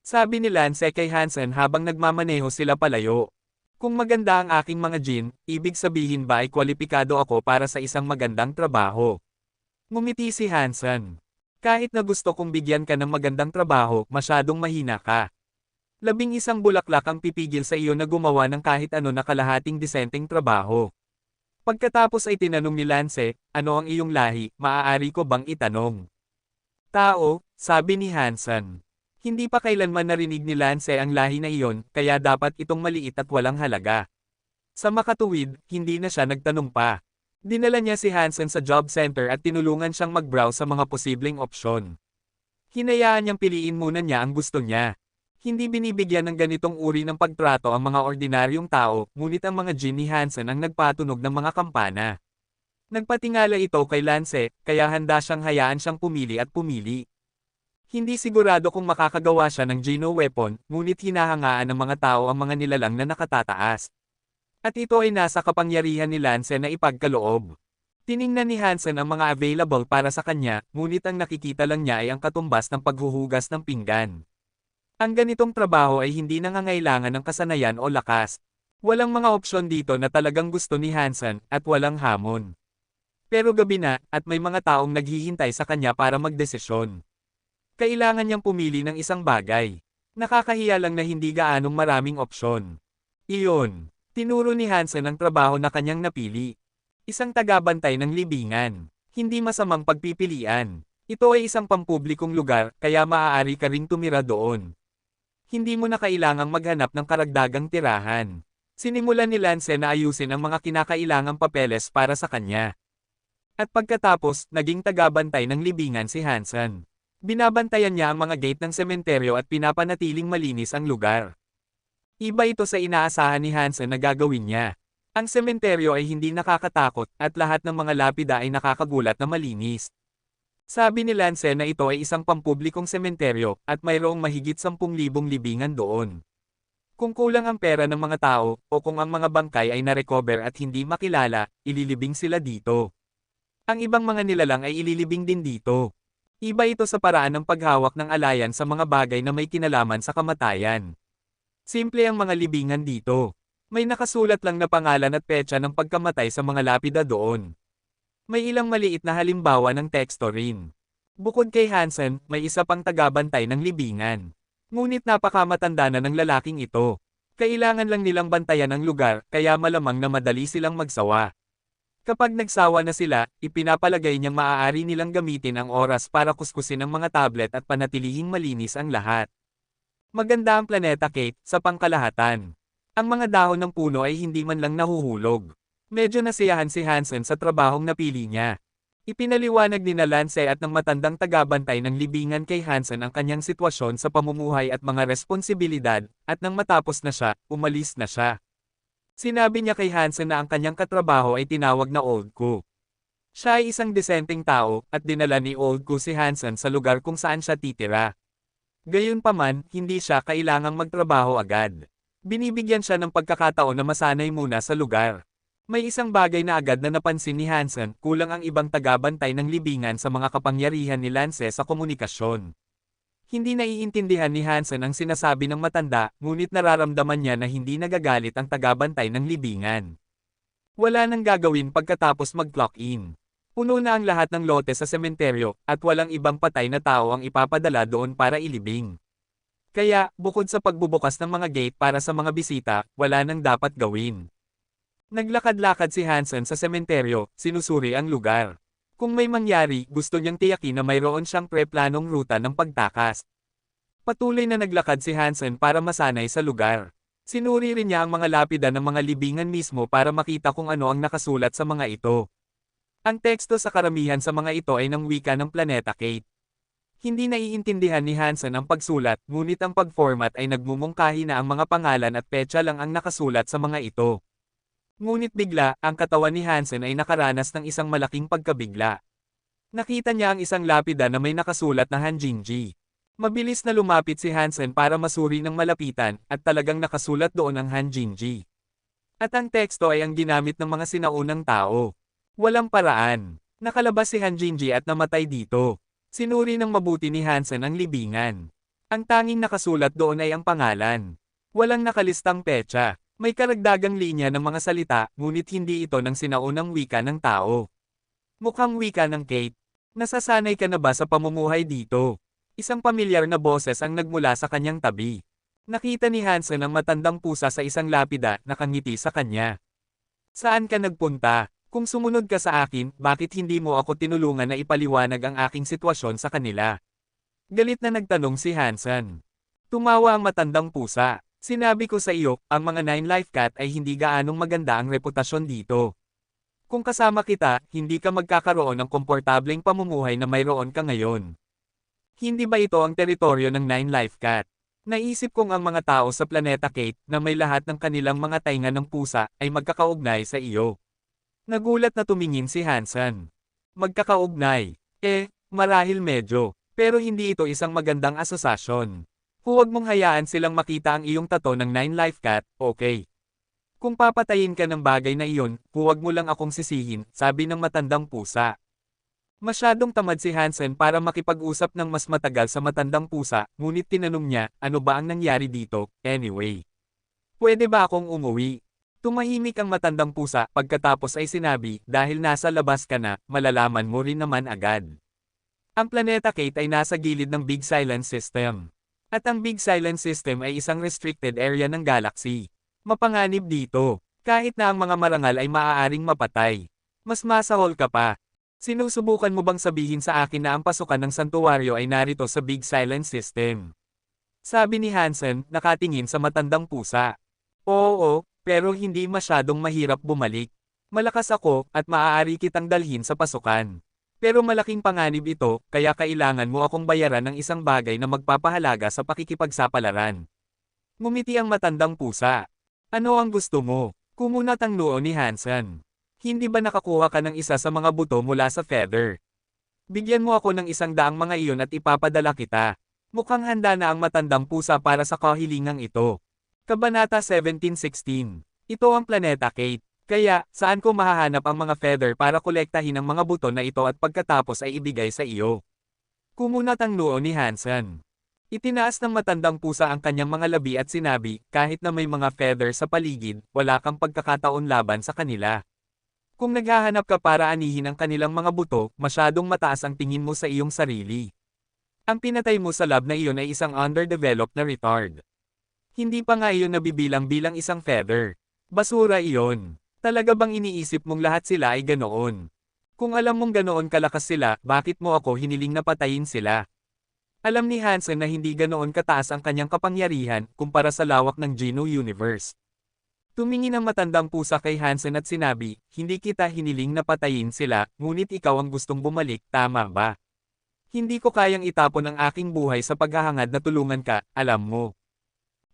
A: Sabi ni Lance kay Hansen habang nagmamaneho sila palayo. Kung maganda ang aking mga gene, ibig sabihin ba ay kwalipikado ako para sa isang magandang trabaho? Ngumiti si Hansen. Kahit na gusto kong bigyan ka ng magandang trabaho, masyadong mahina ka. 11 bulaklak ang pipigil sa iyo na gumawa ng kahit ano na kalahating disenteng trabaho. Pagkatapos ay tinanong ni Lance, ano ang iyong lahi, maaari ko bang itanong? Tao, sabi ni Hansen. Hindi pa kailanman narinig ni Lance ang lahi na iyon, kaya dapat itong maliit at walang halaga. Sa makatuwid, hindi na siya nagtanong pa. Dinala niya si Hansen sa job center at tinulungan siyang mag-browse sa mga posibleng opsyon. Hinayaan niyang piliin muna niya ang gusto niya. Hindi binibigyan ng ganitong uri ng pagtrato ang mga ordinaryong tao, ngunit ang mga gene ni Hansen ang nagpatunog ng mga kampana. Nagpatingala ito kay Lance, kaya handa siyang hayaan siyang pumili at pumili. Hindi sigurado kung makakagawa siya ng Geno weapon, ngunit hinahangaan ng mga tao ang mga nilalang na nakatataas. At ito ay nasa kapangyarihan ni Lance na ipagkaloob. Tiningnan ni Hansen ang mga available para sa kanya, ngunit ang nakikita lang niya ay ang katumbas ng paghuhugas ng pinggan. Ang ganitong trabaho ay hindi nangangailangan ng kasanayan o lakas. Walang mga opsyon dito na talagang gusto ni Hansen, at walang hamon. Pero gabi na, at may mga taong naghihintay sa kanya para magdesisyon. Kailangan niyang pumili ng isang bagay. Nakakahiya lang na hindi gaanong maraming opsyon. Iyon. Tinuro ni Hansen ang trabaho na kanyang napili. Isang tagabantay ng libingan. Hindi masamang pagpipilian. Ito ay isang pampublikong lugar, kaya maaari ka ring tumira doon. Hindi mo na kailangang maghanap ng karagdagang tirahan. Sinimulan ni Lance na ayusin ang mga kinakailangang papeles para sa kanya. At pagkatapos, naging tagabantay ng libingan si Hansen. Binabantayan niya ang mga gate ng sementeryo at pinapanatiling malinis ang lugar. Iba ito sa inaasahan ni Hansen na gagawin niya. Ang sementeryo ay hindi nakakatakot at lahat ng mga lapida ay nakakagulat na malinis. Sabi ni Lance na ito ay isang pampublikong sementeryo at mayroong mahigit 10,000 libingan doon. Kung kulang ang pera ng mga tao o kung ang mga bangkay ay narecover at hindi makilala, ililibing sila dito. Ang ibang mga nilalang ay ililibing din dito. Iba ito sa paraan ng paghawak ng alayan sa mga bagay na may kinalaman sa kamatayan. Simple ang mga libingan dito. May nakasulat lang na pangalan at petsa ng pagkamatay sa mga lapida doon. May ilang maliit na halimbawa ng teksto rin. Bukod kay Hansen, may isa pang tagabantay ng libingan. Ngunit napakamatanda na ng lalaking ito. Kailangan lang nilang bantayan ang lugar, kaya malamang na madali silang magsawa. Kapag nagsawa na sila, ipinapalagay niyang maaari nilang gamitin ang oras para kuskusin ang mga tablet at panatilihing malinis ang lahat. Maganda ang planeta Kate, sa pangkalahatan. Ang mga dahon ng puno ay hindi man lang nahuhulog. Medyo nasiyahan si Hansen sa trabahong napili niya. Ipinaliwanag ni Lance at ng matandang tagabantay ng libingan kay Hansen ang kanyang sitwasyon sa pamumuhay at mga responsibilidad, at nang matapos na siya, umalis na siya. Sinabi niya kay Hansen na ang kanyang katrabaho ay tinawag na Old Ku. Siya ay isang desenteng tao, at dinala ni Old Ku si Hansen sa lugar kung saan siya titira. Gayunpaman, hindi siya kailangang magtrabaho agad. Binibigyan siya ng pagkakataon na masanay muna sa lugar. May isang bagay na agad na napansin ni Hansen, kulang ang ibang tagabantay ng libingan sa mga kapangyarihan ni Lance sa komunikasyon. Hindi naiintindihan ni Hansen ang sinasabi ng matanda, ngunit nararamdaman niya na hindi nagagalit ang tagabantay ng libingan. Wala nang gagawin pagkatapos mag-clock in. Puno na ang lahat ng lote sa sementeryo, at walang ibang patay na tao ang ipapadala doon para ilibing. Kaya, bukod sa pagbubukas ng mga gate para sa mga bisita, wala nang dapat gawin. Naglakad-lakad si Hansen sa sementeryo, sinusuri ang lugar. Kung may mangyari, gusto niyang tiyakin na mayroon siyang pre-planong ruta ng pagtakas. Patuloy na naglakad si Hansen para masanay sa lugar. Sinuri rin niya ang mga lapida ng mga libingan mismo para makita kung ano ang nakasulat sa mga ito. Ang teksto sa karamihan sa mga ito ay ng wika ng planeta Kate. Hindi naiintindihan ni Hansen ang pagsulat, ngunit ang pag-format ay nagmumungkahi na ang mga pangalan at petsa lang ang nakasulat sa mga ito. Ngunit bigla, ang katawan ni Hansen ay nakaranas ng isang malaking pagkabigla. Nakita niya ang isang lapida na may nakasulat na Hanjinji. Mabilis na lumapit si Hansen para masuri ng malapitan, at talagang nakasulat doon ang Hanjinji. At ang teksto ay ang ginamit ng mga sinaunang tao. Walang paraan. Nakalabas si Hanjinji at namatay dito. Sinuri ng mabuti ni Hansen ang libingan. Ang tanging nakasulat doon ay ang pangalan. Walang nakalistang petsa. May karagdagang linya ng mga salita, ngunit hindi ito ng sinaunang wika ng tao. Mukhang wika ng Kate. Nasasanay ka na ba sa pamumuhay dito? Isang pamilyar na boses ang nagmula sa kanyang tabi. Nakita ni Hansen ang matandang pusa sa isang lapida, nakangiti sa kanya. Saan ka nagpunta? Kung sumunod ka sa akin, bakit hindi mo ako tinulungan na ipaliwanag ang aking sitwasyon sa kanila? Galit na nagtanong si Hansen. Tumawa ang matandang pusa. Sinabi ko sa iyo, ang mga 9 Life Cat ay hindi gaanong maganda ang reputasyon dito. Kung kasama kita, hindi ka magkakaroon ng komportableng pamumuhay na mayroon ka ngayon. Hindi ba ito ang teritoryo ng 9 Life Cat? Naisip kong ang mga tao sa planeta Kate, na may lahat ng kanilang mga tainga ng pusa, ay magkakaugnay sa iyo. Nagulat na tumingin si Hansen. Magkakaugnay. Marahil medyo. Pero hindi ito isang magandang asosasyon. Huwag mong hayaan silang makita ang iyong tato ng 9 life cat, okay? Kung papatayin ka ng bagay na iyon, huwag mo lang akong sisihin, sabi ng matandang pusa. Masyadong tamad si Hansen para makipag-usap ng mas matagal sa matandang pusa, ngunit tinanong niya, ano ba ang nangyari dito, anyway? Pwede ba akong umuwi? Tumahimik ang matandang pusa, pagkatapos ay sinabi, dahil nasa labas ka na, malalaman mo rin naman agad. Ang planeta Kate ay nasa gilid ng Big Silent System. At ang Big Silent System ay isang restricted area ng galaxy. Mapanganib dito, kahit na ang mga marangal ay maaaring mapatay. Mas masahol ka pa. Sinusubukan mo bang sabihin sa akin na ang pasukan ng santuwaryo ay narito sa Big Silent System? Sabi ni Hansen, nakatingin sa matandang pusa. Oo, pero hindi masyadong mahirap bumalik. Malakas ako, at maaari kitang dalhin sa pasukan. Pero malaking panganib ito, kaya kailangan mo akong bayaran ng isang bagay na magpapahalaga sa pakikipagsapalaran. Ngumiti ang matandang pusa. Ano ang gusto mo? Kumunat ang noo ni Hansen. Hindi ba nakakuha ka ng isa sa mga buto mula sa feather? Bigyan mo ako ng 100 mga iyon at ipapadala kita. Mukhang handa na ang matandang pusa para sa kahilingang ito. Kabanata 17:16. Ito ang planeta Kate. Kaya, saan ko mahahanap ang mga feather para kolektahin ang mga buto na ito at pagkatapos ay ibigay sa iyo? Kumunat ang noo ni Hansen. Itinaas ng matandang pusa ang kanyang mga labi at sinabi, kahit na may mga feather sa paligid, wala kang pagkakataon laban sa kanila. Kung naghahanap ka para anihin ang kanilang mga buto, masyadong mataas ang tingin mo sa iyong sarili. Ang pinatay mo sa lab na iyon ay isang underdeveloped na retard. Hindi pa nga iyon nabibilang bilang isang feather. Basura iyon. Talaga bang iniisip mong lahat sila ay ganoon? Kung alam mong ganoon kalakas sila, bakit mo ako hiniling na patayin sila? Alam ni Hansen na hindi ganoon kataas ang kanyang kapangyarihan kumpara sa lawak ng Geno Universe. Tumingin ang matandang pusa kay Hansen at sinabi, hindi kita hiniling na patayin sila, ngunit ikaw ang gustong bumalik, tama ba? Hindi ko kayang itapon ang aking buhay sa paghahangad na tulungan ka, alam mo.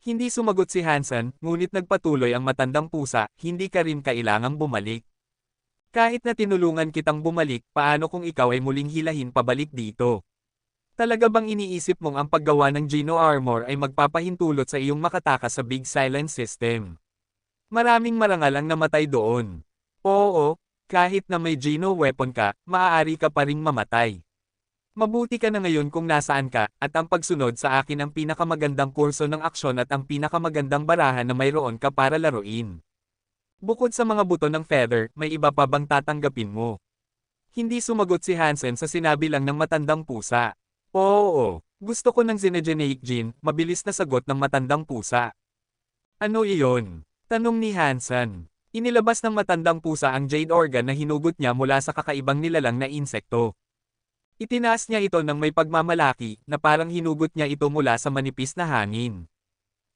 A: Hindi sumagot si Hansen, ngunit nagpatuloy ang matandang pusa, hindi ka rin kailangang bumalik. Kahit na tinulungan kitang bumalik, paano kung ikaw ay muling hilahin pabalik dito? Talaga bang iniisip mong ang paggawa ng Geno Armor ay magpapahintulot sa iyong makatakas sa Big Silent System? Maraming marangal ang namatay doon. Oo, kahit na may Geno weapon ka, maaari ka pa ring mamatay. Mabuti ka na ngayon kung nasaan ka, at ang pagsunod sa akin ang pinakamagandang kurso ng aksyon at ang pinakamagandang barahan na mayroon ka para laruin. Bukod sa mga buto ng feather, may iba pa bang tatanggapin mo? Hindi sumagot si Hansen sa sinabi lang ng matandang pusa. Oo, gusto ko ng Xenogeneic Gene, mabilis na sagot ng matandang pusa. Ano iyon? Tanong ni Hansen. Inilabas ng matandang pusa ang jade organ na hinugot niya mula sa kakaibang nilalang na insekto. Itinaas niya ito ng may pagmamalaki, na parang hinugot niya ito mula sa manipis na hangin.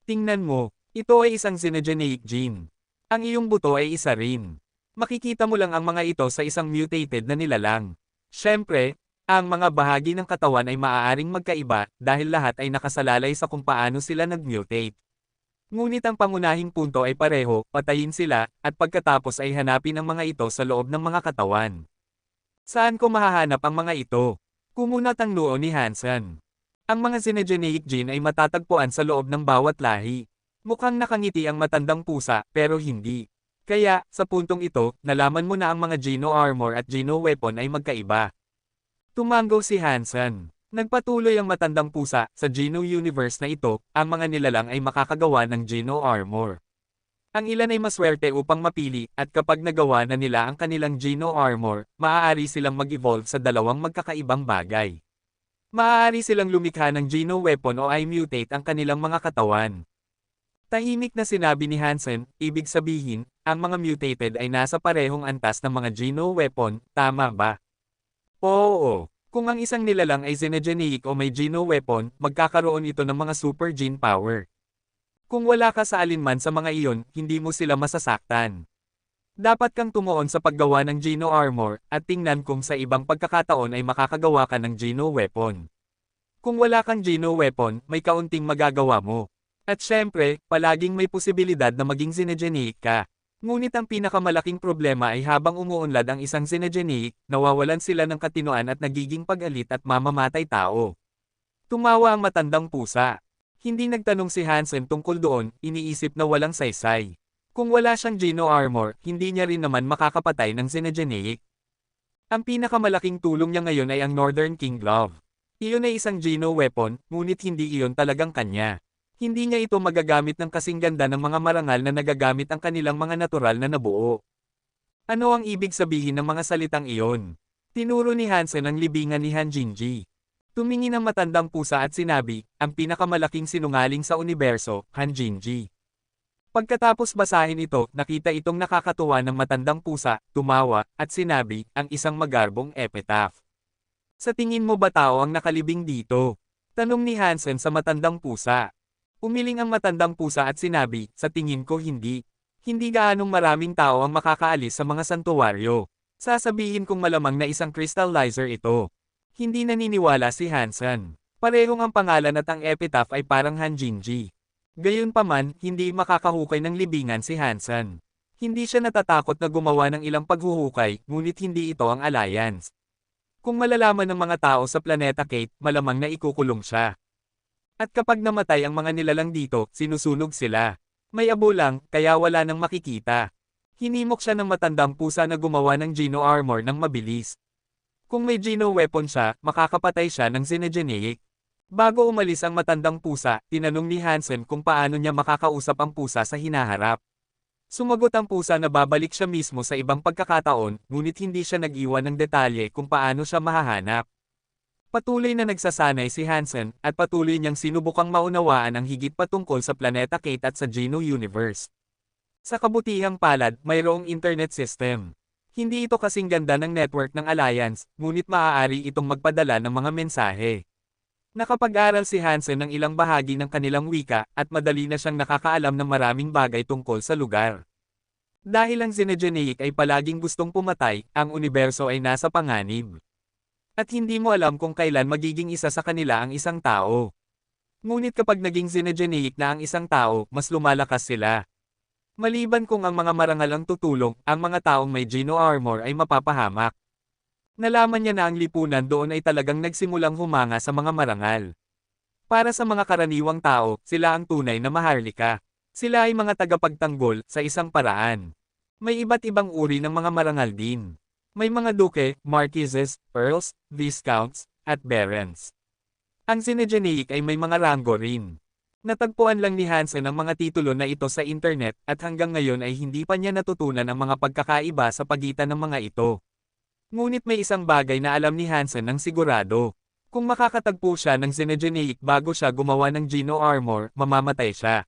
A: Tingnan mo, ito ay isang Xenogeneic Gene. Ang iyong buto ay isa rin. Makikita mo lang ang mga ito sa isang mutated na nilalang. Siyempre, ang mga bahagi ng katawan ay maaaring magkaiba, dahil lahat ay nakasalalay sa kung paano sila nag-mutate. Ngunit ang pangunahing punto ay pareho, patayin sila, at pagkatapos ay hanapin ang mga ito sa loob ng mga katawan. Saan ko mahahanap ang mga ito? Kumunat ang noo ni Hansen. Ang mga Xenogeneic Gene ay matatagpuan sa loob ng bawat lahi. Mukhang nakangiti ang matandang pusa, pero hindi. Kaya, sa puntong ito, nalaman mo na ang mga Geno Armor at Geno Weapon ay magkaiba. Tumango si Hansen. Nagpatuloy ang matandang pusa, sa Geno Universe na ito, ang mga nilalang ay makakagawa ng Geno Armor. Ang ilan ay maswerte upang mapili, at kapag nagawa na nila ang kanilang Geno Armor, maaari silang mag-evolve sa dalawang magkakaibang bagay. Maaari silang lumikha ng Geno Weapon o i-mutate ang kanilang mga katawan. Tahimik na sinabi ni Hansen, ibig sabihin, ang mga mutated ay nasa parehong antas ng mga Geno Weapon, tama ba? Oo. Kung ang isang nilalang ay Xenogeneic o may Geno Weapon, magkakaroon ito ng mga Super Gene Power. Kung wala ka sa alinman sa mga iyon, hindi mo sila masasaktan. Dapat kang tumuon sa paggawa ng Geno Armor, at tingnan kung sa ibang pagkakataon ay makakagawa ka ng Geno Weapon. Kung wala kang Geno Weapon, may kaunting magagawa mo. At syempre, palaging may posibilidad na maging Xenogeneic ka. Ngunit ang pinakamalaking problema ay habang umuunlad ang isang Xenogenic, nawawalan sila ng katinoan at nagiging pag-alit at mamamatay tao. Tumawa ang matandang pusa. Hindi nagtanong si Hansen tungkol doon, iniisip na walang saysay. Kung wala siyang Geno Armor, hindi niya rin naman makakapatay ng Xenogenic. Ang pinakamalaking tulong niya ngayon ay ang Northern King Glove. Iyon ay isang Geno weapon, ngunit hindi iyon talagang kanya. Hindi niya ito magagamit ng kasing ganda ng mga marangal na nagagamit ang kanilang mga natural na nabuo. Ano ang ibig sabihin ng mga salitang iyon? Tinuro ni Hansen ang libingan ni Hanjinji. Tumingin ang matandang pusa at sinabi, ang pinakamalaking sinungaling sa universo, Hanjinji. Pagkatapos basahin ito, nakita itong nakakatuwa ng matandang pusa, tumawa, at sinabi, ang isang magarbong epitaph. Sa tingin mo ba tao ang nakalibing dito? Tanong ni Hansen sa matandang pusa. Umiling ang matandang pusa at sinabi, sa tingin ko hindi. Hindi gaanong maraming tao ang makakaalis sa mga santuwaryo. Sasabihin kong malamang na isang crystallizer ito. Hindi naniniwala si Hansen. Parehong ang pangalan at ang epitaph ay parang Hanjinji. Gayunpaman, hindi makakahukay ng libingan si Hansen. Hindi siya natatakot na gumawa ng ilang paghuhukay, ngunit hindi ito ang alliance. Kung malalaman ng mga tao sa planeta Kate, malamang na ikukulong siya. At kapag namatay ang mga nilalang dito, sinusunog sila. May abo lang, kaya wala nang makikita. Hinimok siya ng matandang pusa na gumawa ng Geno Armor ng mabilis. Kung may Geno weapon siya, makakapatay siya ng Xenogenic. Bago umalis ang matandang pusa, tinanong ni Hansen kung paano niya makakausap ang pusa sa hinaharap. Sumagot ang pusa na babalik siya mismo sa ibang pagkakataon, ngunit hindi siya nag-iwan ng detalye kung paano siya mahahanap. Patuloy na nagsasanay si Hansen, at patuloy niyang sinubukang maunawaan ang higit patungkol sa planeta Kate at sa Geno Universe. Sa kabutihang palad, mayroong internet system. Hindi ito kasing ganda ng network ng Alliance, ngunit maaari itong magpadala ng mga mensahe. Nakapag-aral si Hansen ng ilang bahagi ng kanilang wika, at madali na siyang nakakaalam ng maraming bagay tungkol sa lugar. Dahil ang Xenogenic ay palaging gustong pumatay, ang universo ay nasa panganib. At hindi mo alam kung kailan magiging isa sa kanila ang isang tao. Ngunit kapag naging Xenogenic na ang isang tao, mas lumalakas sila. Maliban kung ang mga marangal ang tutulong, ang mga taong may Geno Armor ay mapapahamak. Nalaman niya na ang lipunan doon ay talagang nagsimulang humanga sa mga marangal. Para sa mga karaniwang tao, sila ang tunay na maharlika. Sila ay mga tagapagtanggol, sa isang paraan. May iba't ibang uri ng mga marangal din. May mga duke, marquises, earls, viscounts, at barons. Ang Xenogenic ay may mga ranggo rin. Natagpuan lang ni Hansen ang mga titulo na ito sa internet, at hanggang ngayon ay hindi pa niya natutunan ang mga pagkakaiba sa pagitan ng mga ito. Ngunit may isang bagay na alam ni Hansen ng sigurado. Kung makakatagpo siya ng Xenogenic bago siya gumawa ng Geno Armor, mamamatay siya.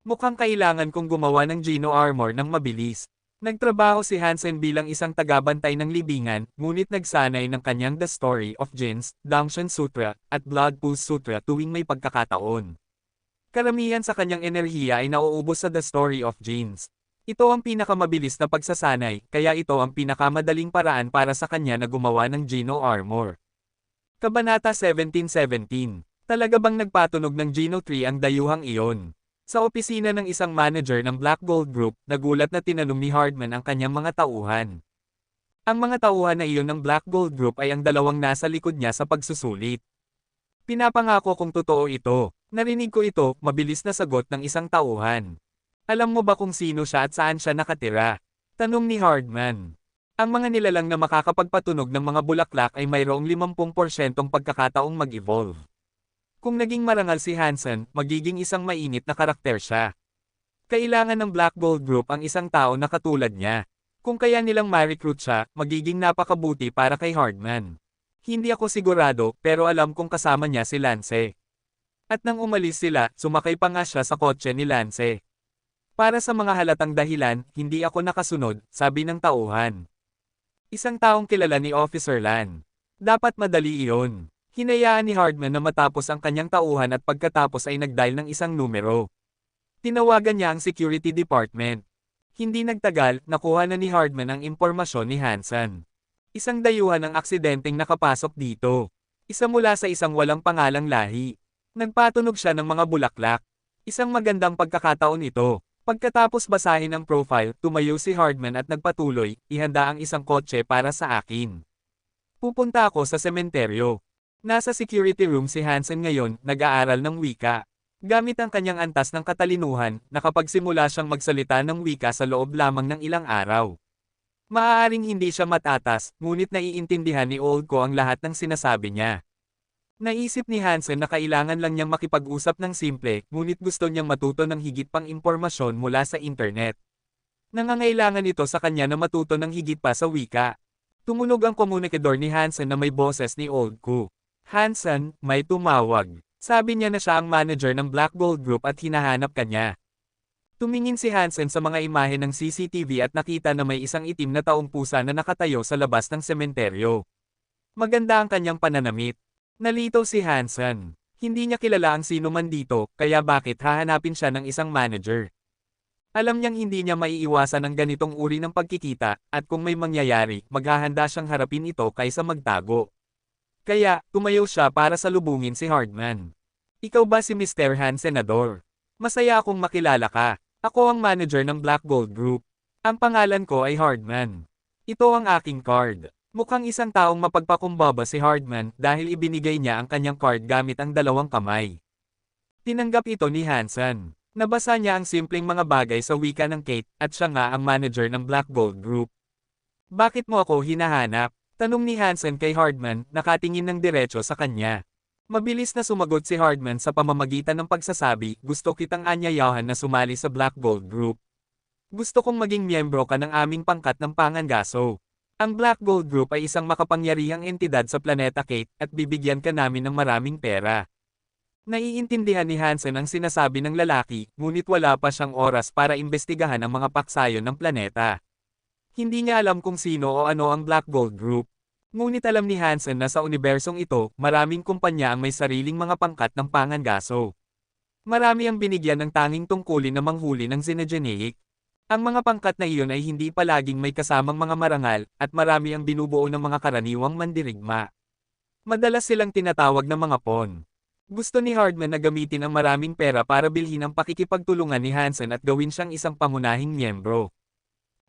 A: Mukhang kailangan kong gumawa ng Geno Armor ng mabilis. Nagtrabaho si Hansen bilang isang tagabantay ng libingan, ngunit nagsanay ng kanyang The Story of Jinns, Dangshan Sutra, at Blood Pulse Sutra tuwing may pagkakataon. Karamihan sa kanyang enerhiya ay nauubos sa The Story of Jinns. Ito ang pinakamabilis na pagsasanay, kaya ito ang pinakamadaling paraan para sa kanya na gumawa ng Geno Armor. Kabanata 17:17. Talaga bang nagpatunog ng Geno Tree ang dayuhang iyon? Sa opisina ng isang manager ng Black Gold Group, nagulat na tinanong ni Hardman ang kanyang mga tauhan. Ang mga tauhan na iyon ng Black Gold Group ay ang dalawang nasa likod niya sa pagsusulit. Pinapangako kung totoo ito. Narinig ko ito, mabilis na sagot ng isang tauhan. Alam mo ba kung sino siya at saan siya nakatira? Tanong ni Hardman. Ang mga nilalang na makakapagpatunog ng mga bulaklak ay mayroong 50% pagkakataong mag-evolve. Kung naging marangal si Hansen, magiging isang mainit na karakter siya. Kailangan ng Black Gold Group ang isang tao na katulad niya. Kung kaya nilang ma-recruit siya, magiging napakabuti para kay Hardman. Hindi ako sigurado, pero alam kong kasama niya si Lance. At nang umalis sila, sumakay pa nga siya sa kotse ni Lance. Para sa mga halatang dahilan, hindi ako nakasunod, sabi ng tauhan. Isang taong kilala ni Officer Lan. Dapat madali iyon. Hinayaan ni Hardman na matapos ang kanyang tauhan at pagkatapos ay nag-dial ng isang numero. Tinawagan niya ang security department. Hindi nagtagal, nakuha na ni Hardman ang impormasyon ni Hansen. Isang dayuhan ang aksidenteng nakapasok dito. Isa mula sa isang walang pangalang lahi. Nagpatunog siya ng mga bulaklak. Isang magandang pagkakataon ito. Pagkatapos basahin ang profile, tumayo si Hardman at nagpatuloy, ihanda ang isang kotse para sa akin. Pupunta ako sa sementeryo. Nasa security room si Hansen ngayon, nag-aaral ng wika. Gamit ang kanyang antas ng katalinuhan, nakapagsimula siyang magsalita ng wika sa loob lamang ng ilang araw. Maaaring hindi siya matatas, ngunit naiintindihan ni Old Ko ang lahat ng sinasabi niya. Naisip ni Hansen na kailangan lang niyang makipag-usap ng simple, ngunit gusto niyang matuto ng higit pang impormasyon mula sa internet. Nangangailangan ito sa kanya na matuto ng higit pa sa wika. Tumunog ang komunikador ni Hansen na may boses ni Old Ko. Hansen, may tumawag. Sabi niya na siya ang manager ng Black Gold Group at hinahanap kanya. Tumingin si Hansen sa mga imahe ng CCTV at nakita na may isang itim na taong pusa na nakatayo sa labas ng sementeryo. Maganda ang kanyang pananamit. Nalito si Hansen. Hindi niya kilala ang sino man dito, kaya bakit hahanapin siya ng isang manager? Alam niyang hindi niya maiiwasan ang ganitong uri ng pagkikita, at kung may mangyayari, maghahanda siyang harapin ito kaysa magtago. Kaya, tumayo siya para salubungin si Hardman. Ikaw ba si Mr. Hansen, Senador? Masaya akong makilala ka. Ako ang manager ng Black Gold Group. Ang pangalan ko ay Hardman. Ito ang aking card. Mukhang isang taong mapagpakumbaba si Hardman dahil ibinigay niya ang kanyang card gamit ang dalawang kamay. Tinanggap ito ni Hansen. Nabasa niya ang simpleng mga bagay sa wika ng Kate at siya nga ang manager ng Black Gold Group. Bakit mo ako hinahanap? Tanong ni Hansen kay Hardman, nakatingin ng diretso sa kanya. Mabilis na sumagot si Hardman sa pamamagitan ng pagsasabi, gusto kitang anyayahan na sumali sa Black Gold Group. Gusto kong maging miyembro ka ng aming pangkat ng Pangangaso. Ang Black Gold Group ay isang makapangyarihang entidad sa planeta Kate at bibigyan ka namin ng maraming pera. Naiintindihan ni Hansen ang sinasabi ng lalaki, ngunit wala pa siyang oras para imbestigahan ang mga paksayon ng planeta. Hindi niya alam kung sino o ano ang Black Gold Group. Ngunit alam ni Hansen na sa unibersong ito, maraming kumpanya ang may sariling mga pangkat ng Pangangaso. Marami ang binigyan ng tanging tungkulin na manghuli ng Xenogeneic. Ang mga pangkat na iyon ay hindi palaging may kasamang mga marangal, at marami ang binubuo ng mga karaniwang mandirigma. Madalas silang tinatawag na mga pawn. Gusto ni Hardman na gamitin ang maraming pera para bilhin ang pakikipagtulungan ni Hansen at gawin siyang isang pangunahing miyembro.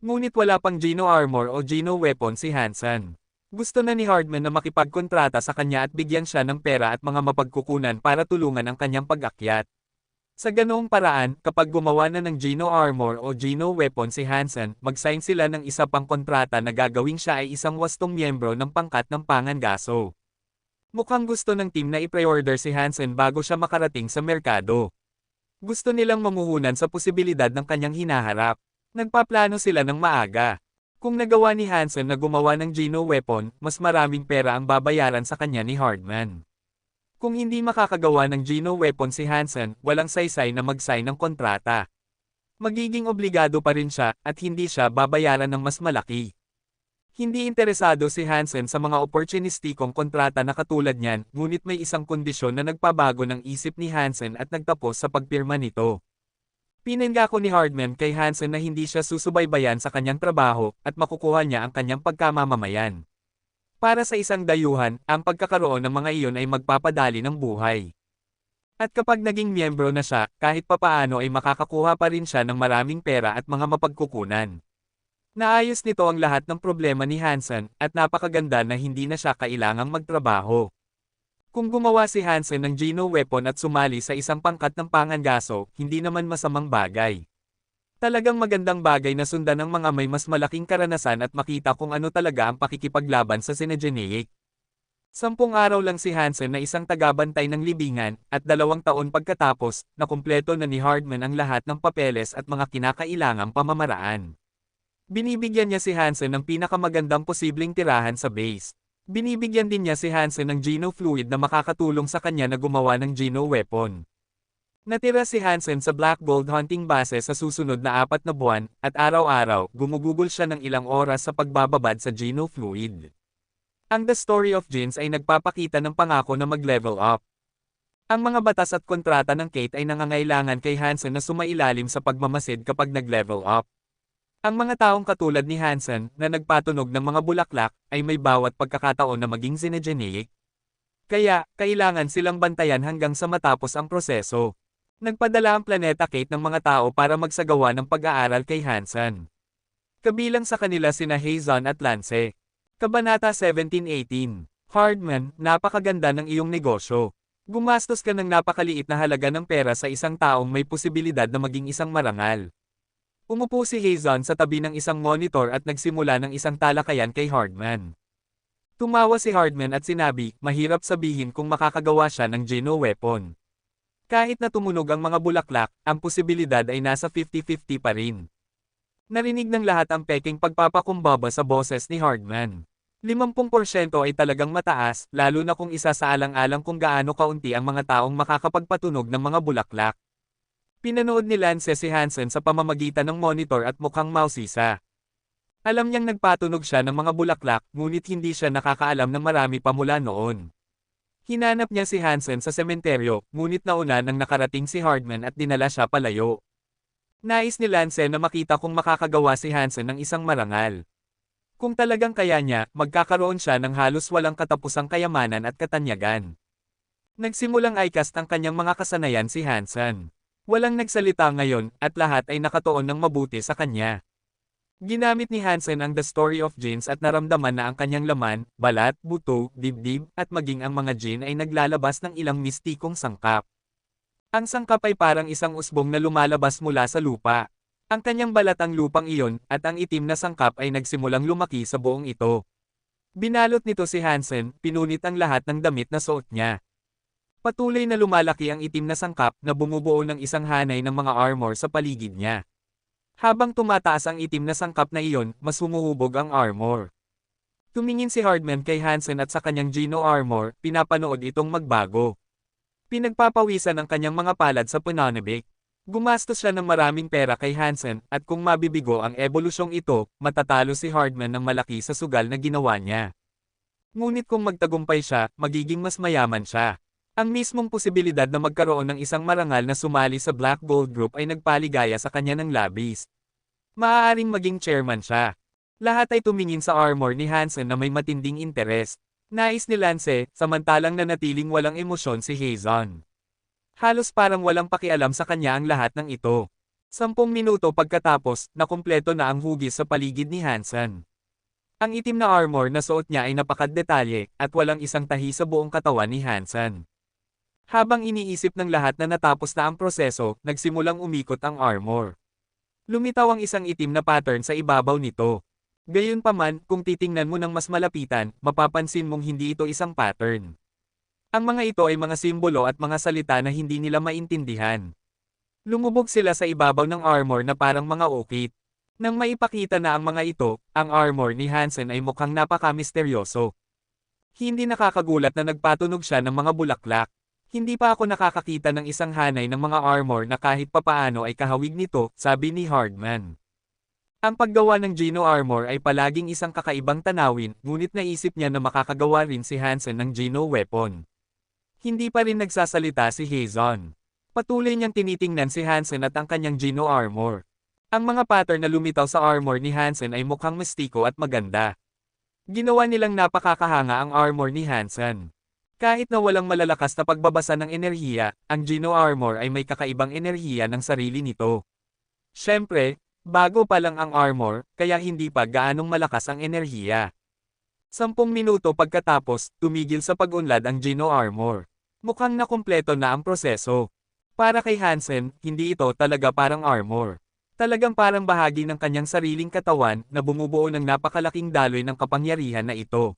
A: Ngunit wala pang Geno Armor o Geno Weapon si Hansen. Gusto na ni Hardman na makipagkontrata sa kanya at bigyan siya ng pera at mga mapagkukunan para tulungan ang kanyang pag-akyat. Sa ganoong paraan, kapag gumawa na ng Geno Armor o Geno Weapon si Hansen, mag-sign sila ng isa pang kontrata na gagawing siya ay isang wastong miyembro ng pangkat ng Pangangaso. Mukhang gusto ng team na i-pre-order si Hansen bago siya makarating sa merkado. Gusto nilang mamuhunan sa posibilidad ng kanyang hinaharap. Nagpaplano sila ng maaga. Kung nagawa ni Hansen na gumawa ng Geno Weapon, mas maraming pera ang babayaran sa kanya ni Hardman. Kung hindi makakagawa ng Geno Weapon si Hansen, walang saysay na mag-sign ng kontrata. Magiging obligado pa rin siya, at hindi siya babayaran ng mas malaki. Hindi interesado si Hansen sa mga opportunistikong kontrata na katulad niyan, ngunit may isang kondisyon na nagpabago ng isip ni Hansen at nagtapos sa pagpirma nito. Pinangako ni Hardman kay Hansen na hindi siya susubaybayan sa kanyang trabaho, at makukuha niya ang kanyang pagkamamamayan. Para sa isang dayuhan, ang pagkakaroon ng mga iyon ay magpapadali ng buhay. At kapag naging miyembro na siya, kahit papaano ay makakakuha pa rin siya ng maraming pera at mga mapagkukunan. Naayos nito ang lahat ng problema ni Hansen, at napakaganda na hindi na siya kailangang magtrabaho. Kung gumawa si Hansen ng Geno Weapon at sumali sa isang pangkat ng Pangangaso, hindi naman masamang bagay. Talagang magandang bagay na sundan ng mga may mas malaking karanasan at makita kung ano talaga ang pakikipaglaban sa Xenogeneic. 10 araw lang si Hansen na isang tagabantay ng libingan, at 2 taon pagkatapos, nakumpleto na ni Hardman ang lahat ng papeles at mga kinakailangang pamamaraan. Binibigyan niya si Hansen ng pinakamagandang posibleng tirahan sa base. Binibigyan din niya si Hansen ng Geno Fluid na makakatulong sa kanya na gumawa ng Geno Weapon. Natira si Hansen sa Black Gold Hunting Base sa susunod na 4 na buwan, at araw-araw, gumugugol siya ng ilang oras sa pagbababad sa Geno Fluid. Ang The Story of Genes ay nagpapakita ng pangako na mag-level up. Ang mga batas at kontrata ng Kate ay nangangailangan kay Hansen na sumailalim sa pagmamasid kapag nag-level up. Ang mga taong katulad ni Hansen, na nagpatunog ng mga bulaklak, ay may bawat pagkakataon na maging Xenogeneic. Kaya, kailangan silang bantayan hanggang sa matapos ang proseso. Nagpadala ang Planeta Kate ng mga tao para magsagawa ng pag-aaral kay Hansen. Kabilang sa kanila sina Hazen at Lance. Kabanata 17-18. Hardman, napakaganda ng iyong negosyo. Gumastos ka ng napakaliit na halaga ng pera sa isang taong may posibilidad na maging isang marangal. Umupo si Hazen sa tabi ng isang monitor at nagsimula ng isang talakayan kay Hardman. Tumawa si Hardman at sinabi, mahirap sabihin kung makakagawa siya ng Geno weapon. Kahit na tumunog ang mga bulaklak, ang posibilidad ay nasa 50-50 pa rin. Narinig ng lahat ang peking pagpapakumbaba sa boses ni Hardman. 50% ay talagang mataas, lalo na kung isa sa alang-alang kung gaano kaunti ang mga taong makakapagpatunog ng mga bulaklak. Pinanood ni Lance si Hansen sa pamamagitan ng monitor at mukhang mausisa. Alam niyang nagpatunog siya ng mga bulaklak, ngunit hindi siya nakakaalam ng marami pa mula noon. Hinanap niya si Hansen sa sementeryo, ngunit nauna nang nakarating si Hardman at dinala siya palayo. Nais ni Lance na makita kung makakagawa si Hansen ng isang marangal. Kung talagang kaya niya, magkakaroon siya ng halos walang katapusang kayamanan at katanyagan. Nagsimulang i-cast ang kanyang mga kasanayan si Hansen. Walang nagsalita ngayon, at lahat ay nakatuon ng mabuti sa kanya. Ginamit ni Hansen ang The Story of Genes at naramdaman na ang kanyang laman, balat, buto, dibdib, at maging ang mga gene ay naglalabas ng ilang mistikong sangkap. Ang sangkap ay parang isang usbong na lumalabas mula sa lupa. Ang kanyang balat ang lupang iyon, at ang itim na sangkap ay nagsimulang lumaki sa buong ito. Binalot nito si Hansen, pinunit ang lahat ng damit na suot niya. Patuloy na lumalaki ang itim na sangkap na bumubuo ng isang hanay ng mga armor sa paligid niya. Habang tumataas ang itim na sangkap na iyon, mas humuhubog ang armor. Tumingin si Hardman kay Hansen at sa kanyang Geno armor, pinapanood itong magbago. Pinagpapawisan ang kanyang mga palad sa pananabik. Gumastos siya ng maraming pera kay Hansen, at kung mabibigo ang ebolusyong ito, matatalo si Hardman ng malaki sa sugal na ginawa niya. Ngunit kung magtagumpay siya, magiging mas mayaman siya. Ang mismong posibilidad na magkaroon ng isang marangal na sumali sa Black Gold Group ay nagpaligaya sa kanya ng labis. Maaaring maging chairman siya. Lahat ay tumingin sa armor ni Hansen na may matinding interes. Nais ni Lance, samantalang nanatiling walang emosyon si Hazen. Halos parang walang pakialam sa kanya ang lahat ng ito. 10 minuto pagkatapos, nakumpleto na ang hugis sa paligid ni Hansen. Ang itim na armor na suot niya ay napakadetalye, at walang isang tahi sa buong katawan ni Hansen. Habang iniisip ng lahat na natapos na ang proseso, nagsimulang umikot ang armor. Lumitaw ang isang itim na pattern sa ibabaw nito. Gayunpaman, kung titingnan mo ng mas malapitan, mapapansin mong hindi ito isang pattern. Ang mga ito ay mga simbolo at mga salita na hindi nila maintindihan. Lumubog sila sa ibabaw ng armor na parang mga ukit. Nang maipakita na ang mga ito, ang armor ni Hansen ay mukhang napaka-misteryoso. Hindi nakakagulat na nagpatunog siya ng mga bulaklak. Hindi pa ako nakakakita ng isang hanay ng mga armor na kahit papaano ay kahawig nito, sabi ni Hardman. Ang paggawa ng Geno armor ay palaging isang kakaibang tanawin, ngunit naisip niya na makakagawa rin si Hansen ng Geno weapon. Hindi pa rin nagsasalita si Hazen. Patuloy niyang tinitingnan si Hansen at ang kanyang Geno armor. Ang mga pattern na lumitaw sa armor ni Hansen ay mukhang mistiko at maganda. Ginawa nilang napakakahanga ang armor ni Hansen. Kahit na walang malalakas na pagbabasa ng enerhiya, ang Geno armor ay may kakaibang enerhiya ng sarili nito. Siyempre, bago pa lang ang armor, kaya hindi pa gaanong malakas ang enerhiya. 10 minuto pagkatapos, tumigil sa pag-unlad ang Geno armor. Mukhang nakumpleto na ang proseso. Para kay Hansen, hindi ito talaga parang armor. Talagang parang bahagi ng kanyang sariling katawan na bumubuo ng napakalaking daloy ng kapangyarihan na ito.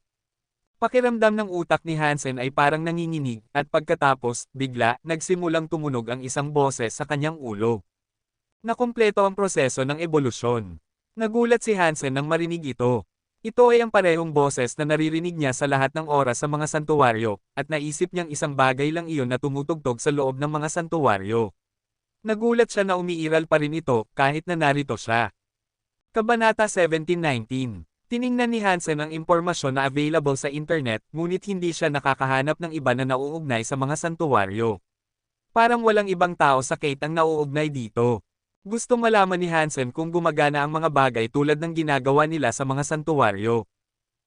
A: Pakiramdam ng utak ni Hansen ay parang nanginginig, at pagkatapos, bigla, nagsimulang tumunog ang isang boses sa kanyang ulo. Nakumpleto ang proseso ng ebolusyon. Nagulat si Hansen nang marinig ito. Ito ay ang parehong boses na naririnig niya sa lahat ng oras sa mga santuwaryo, at naisip niyang isang bagay lang iyon na tumutugtog sa loob ng mga santuwaryo. Nagulat siya na umiiral pa rin ito, kahit na narito siya. Kabanata 17-19. Tiningnan ni Hansen ang impormasyon na available sa internet, ngunit hindi siya nakakahanap ng iba na nauugnay sa mga santuwaryo. Parang walang ibang tao sa Kate ang nauugnay dito. Gusto malaman ni Hansen kung gumagana ang mga bagay tulad ng ginagawa nila sa mga santuwaryo.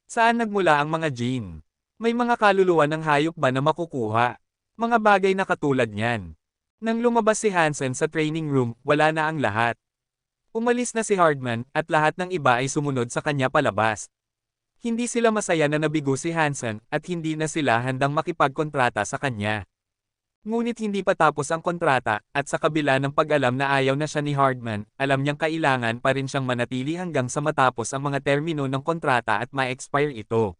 A: Saan nagmula ang mga gene? May mga kaluluwa ng hayop ba na makukuha? Mga bagay na katulad niyan. Nang lumabas si Hansen sa training room, wala na ang lahat. Umalis na si Hardman, at lahat ng iba ay sumunod sa kanya palabas. Hindi sila masaya na nabigo si Hansen, at hindi na sila handang makipagkontrata sa kanya. Ngunit hindi pa tapos ang kontrata, at sa kabila ng pag-alam na ayaw na siya ni Hardman, alam niyang kailangan pa rin siyang manatili hanggang sa matapos ang mga termino ng kontrata at ma-expire ito.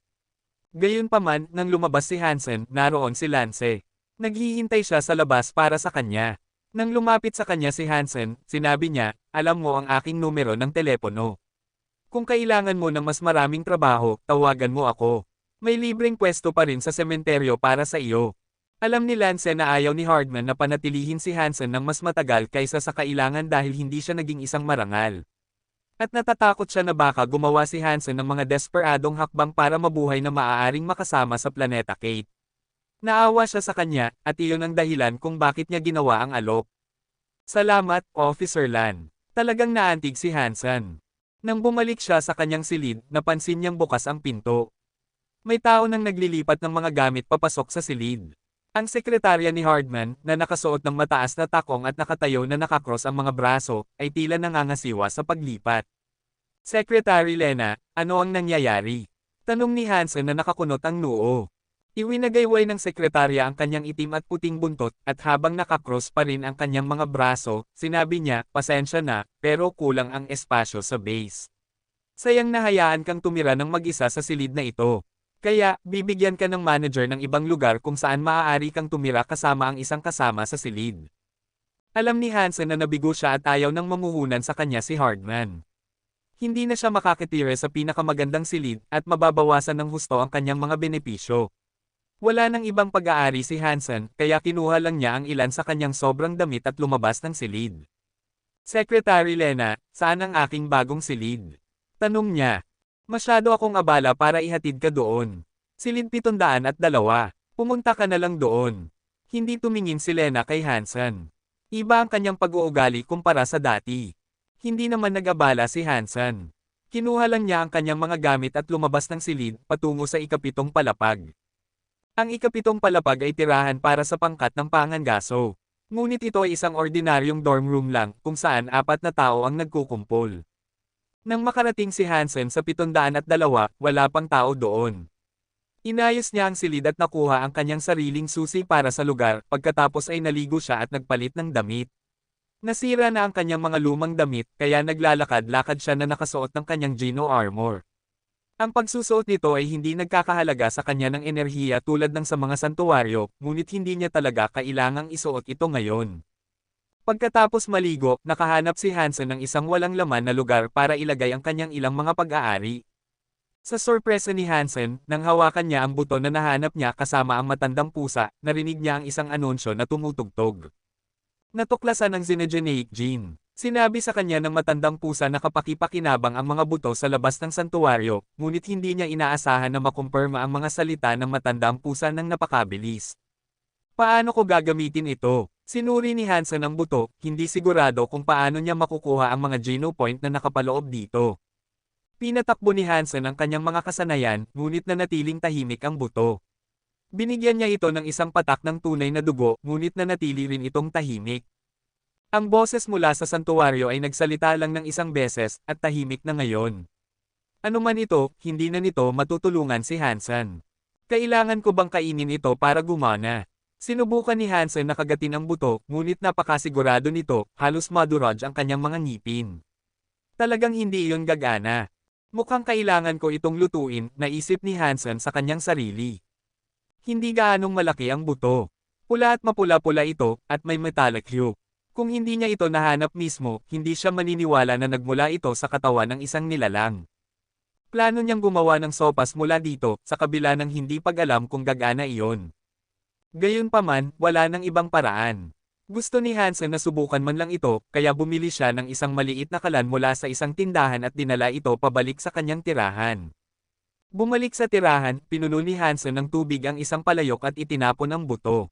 A: Gayunpaman, nang lumabas si Hansen, naroon si Lance. Naghihintay siya sa labas para sa kanya. Nang lumapit sa kanya si Hansen, sinabi niya, "Alam mo ang aking numero ng telepono. Kung kailangan mo ng mas maraming trabaho, tawagan mo ako. May libreng pwesto pa rin sa sementeryo para sa iyo." Alam ni Lance na ayaw ni Hardman na panatilihin si Hansen ng mas matagal kaysa sa kailangan dahil hindi siya naging isang marangal. At natatakot siya na baka gumawa si Hansen ng mga desperadong hakbang para mabuhay na maaaring makasama sa planeta Kate. Naawa siya sa kanya, at iyon ang dahilan kung bakit niya ginawa ang alok. "Salamat, Officer Lan." Talagang naantig si Hansen. Nang bumalik siya sa kanyang silid, napansin niyang bukas ang pinto. May tao nang naglilipat ng mga gamit papasok sa silid. Ang sekretarya ni Hardman, na nakasuot ng mataas na takong at nakatayo na nakakross ang mga braso, ay tila nangangasiwa sa paglipat. "Secretary Lena, ano ang nangyayari?" Tanong ni Hansen na nakakunot ang noo. Iwinagayway ng sekretarya ang kanyang itim at puting buntot, at habang nakakross pa rin ang kanyang mga braso, sinabi niya, "Pasensya na, pero kulang ang espasyo sa base. Sayang nahayaan kang tumira ng mag-isa sa silid na ito. Kaya, bibigyan ka ng manager ng ibang lugar kung saan maaari kang tumira kasama ang isang kasama sa silid." Alam ni Hansen na nabigo siya at ayaw nang mamuhunan sa kanya si Hardman. Hindi na siya makakatira sa pinakamagandang silid, at mababawasan ng husto ang kanyang mga benepisyo. Wala nang ibang pag-aari si Hansen, kaya kinuha lang niya ang ilan sa kanyang sobrang damit at lumabas ng silid. "Secretary Lena, saan ang aking bagong silid?" Tanong niya. "Masyado akong abala para ihatid ka doon. Silid 702. Pumunta ka na lang doon." Hindi tumingin si Lena kay Hansen. Iba ang kanyang pag-uugali kumpara sa dati. Hindi naman nag-abala si Hansen. Kinuha lang niya ang kanyang mga gamit at lumabas ng silid, patungo sa ikapitong palapag. Ang ikapitong palapag ay tirahan para sa pangkat ng pangangaso. Ngunit ito ay isang ordinaryong dorm room lang, kung saan 4 na tao ang nagkukumpol. Nang makarating si Hansen sa 702, wala pang tao doon. Inayos niya ang silid at nakuha ang kanyang sariling susi para sa lugar, pagkatapos ay naligo siya at nagpalit ng damit. Nasira na ang kanyang mga lumang damit, kaya naglalakad-lakad siya na nakasuot ng kanyang Gino armor. Ang pagsusuot nito ay hindi nagkakahalaga sa kanya ng enerhiya tulad ng sa mga santuwaryo, ngunit hindi niya talaga kailangang isuot ito ngayon. Pagkatapos maligo, nakahanap si Hansen ng isang walang laman na lugar para ilagay ang kanyang ilang mga pag-aari. Sa sorpresa ni Hansen, nang hawakan niya ang buto na nahanap niya kasama ang matandang pusa, narinig niya ang isang anunsyo na tumutugtog. Natuklasan ng Xenogeneic Gene. Sinabi sa kanya ng matandang pusa na kapaki-pakinabang ang mga buto sa labas ng santuwaryo, ngunit hindi niya inaasahan na makumpirma ang mga salita ng matandang pusa ng napakabilis. "Paano ko gagamitin ito?" Sinuri ni Hansen ang buto, hindi sigurado kung paano niya makukuha ang mga Geno Point na nakapaloob dito. Pinatakbo ni Hansen ang kanyang mga kasanayan, ngunit nanatiling tahimik ang buto. Binigyan niya ito ng isang patak ng tunay na dugo, ngunit nanatili rin itong tahimik. Ang boses mula sa santuwaryo ay nagsalita lang ng isang beses, at tahimik na ngayon. Ano man ito, hindi na nito matutulungan si Hansen. "Kailangan ko bang kainin ito para gumana?" Sinubukan ni Hansen na kagatin ang buto, ngunit napakasigurado nito, halos madurog ang kanyang mga ngipin. Talagang hindi iyon gagana. "Mukhang kailangan ko itong lutuin," naisip ni Hansen sa kanyang sarili. Hindi gaanong malaki ang buto. Pula at mapula-pula ito, at may metallic hue. Kung hindi niya ito nahanap mismo, hindi siya maniniwala na nagmula ito sa katawan ng isang nilalang. Plano niyang gumawa ng sopas mula dito, sa kabila ng hindi pag-alam kung gagana iyon. Gayunpaman, wala nang ibang paraan. Gusto ni Hansen na subukan man lang ito, kaya bumili siya ng isang maliit na kalan mula sa isang tindahan at dinala ito pabalik sa kanyang tirahan. Bumalik sa tirahan, pinuno ni Hansen ng tubig ang isang palayok at itinapon ang buto.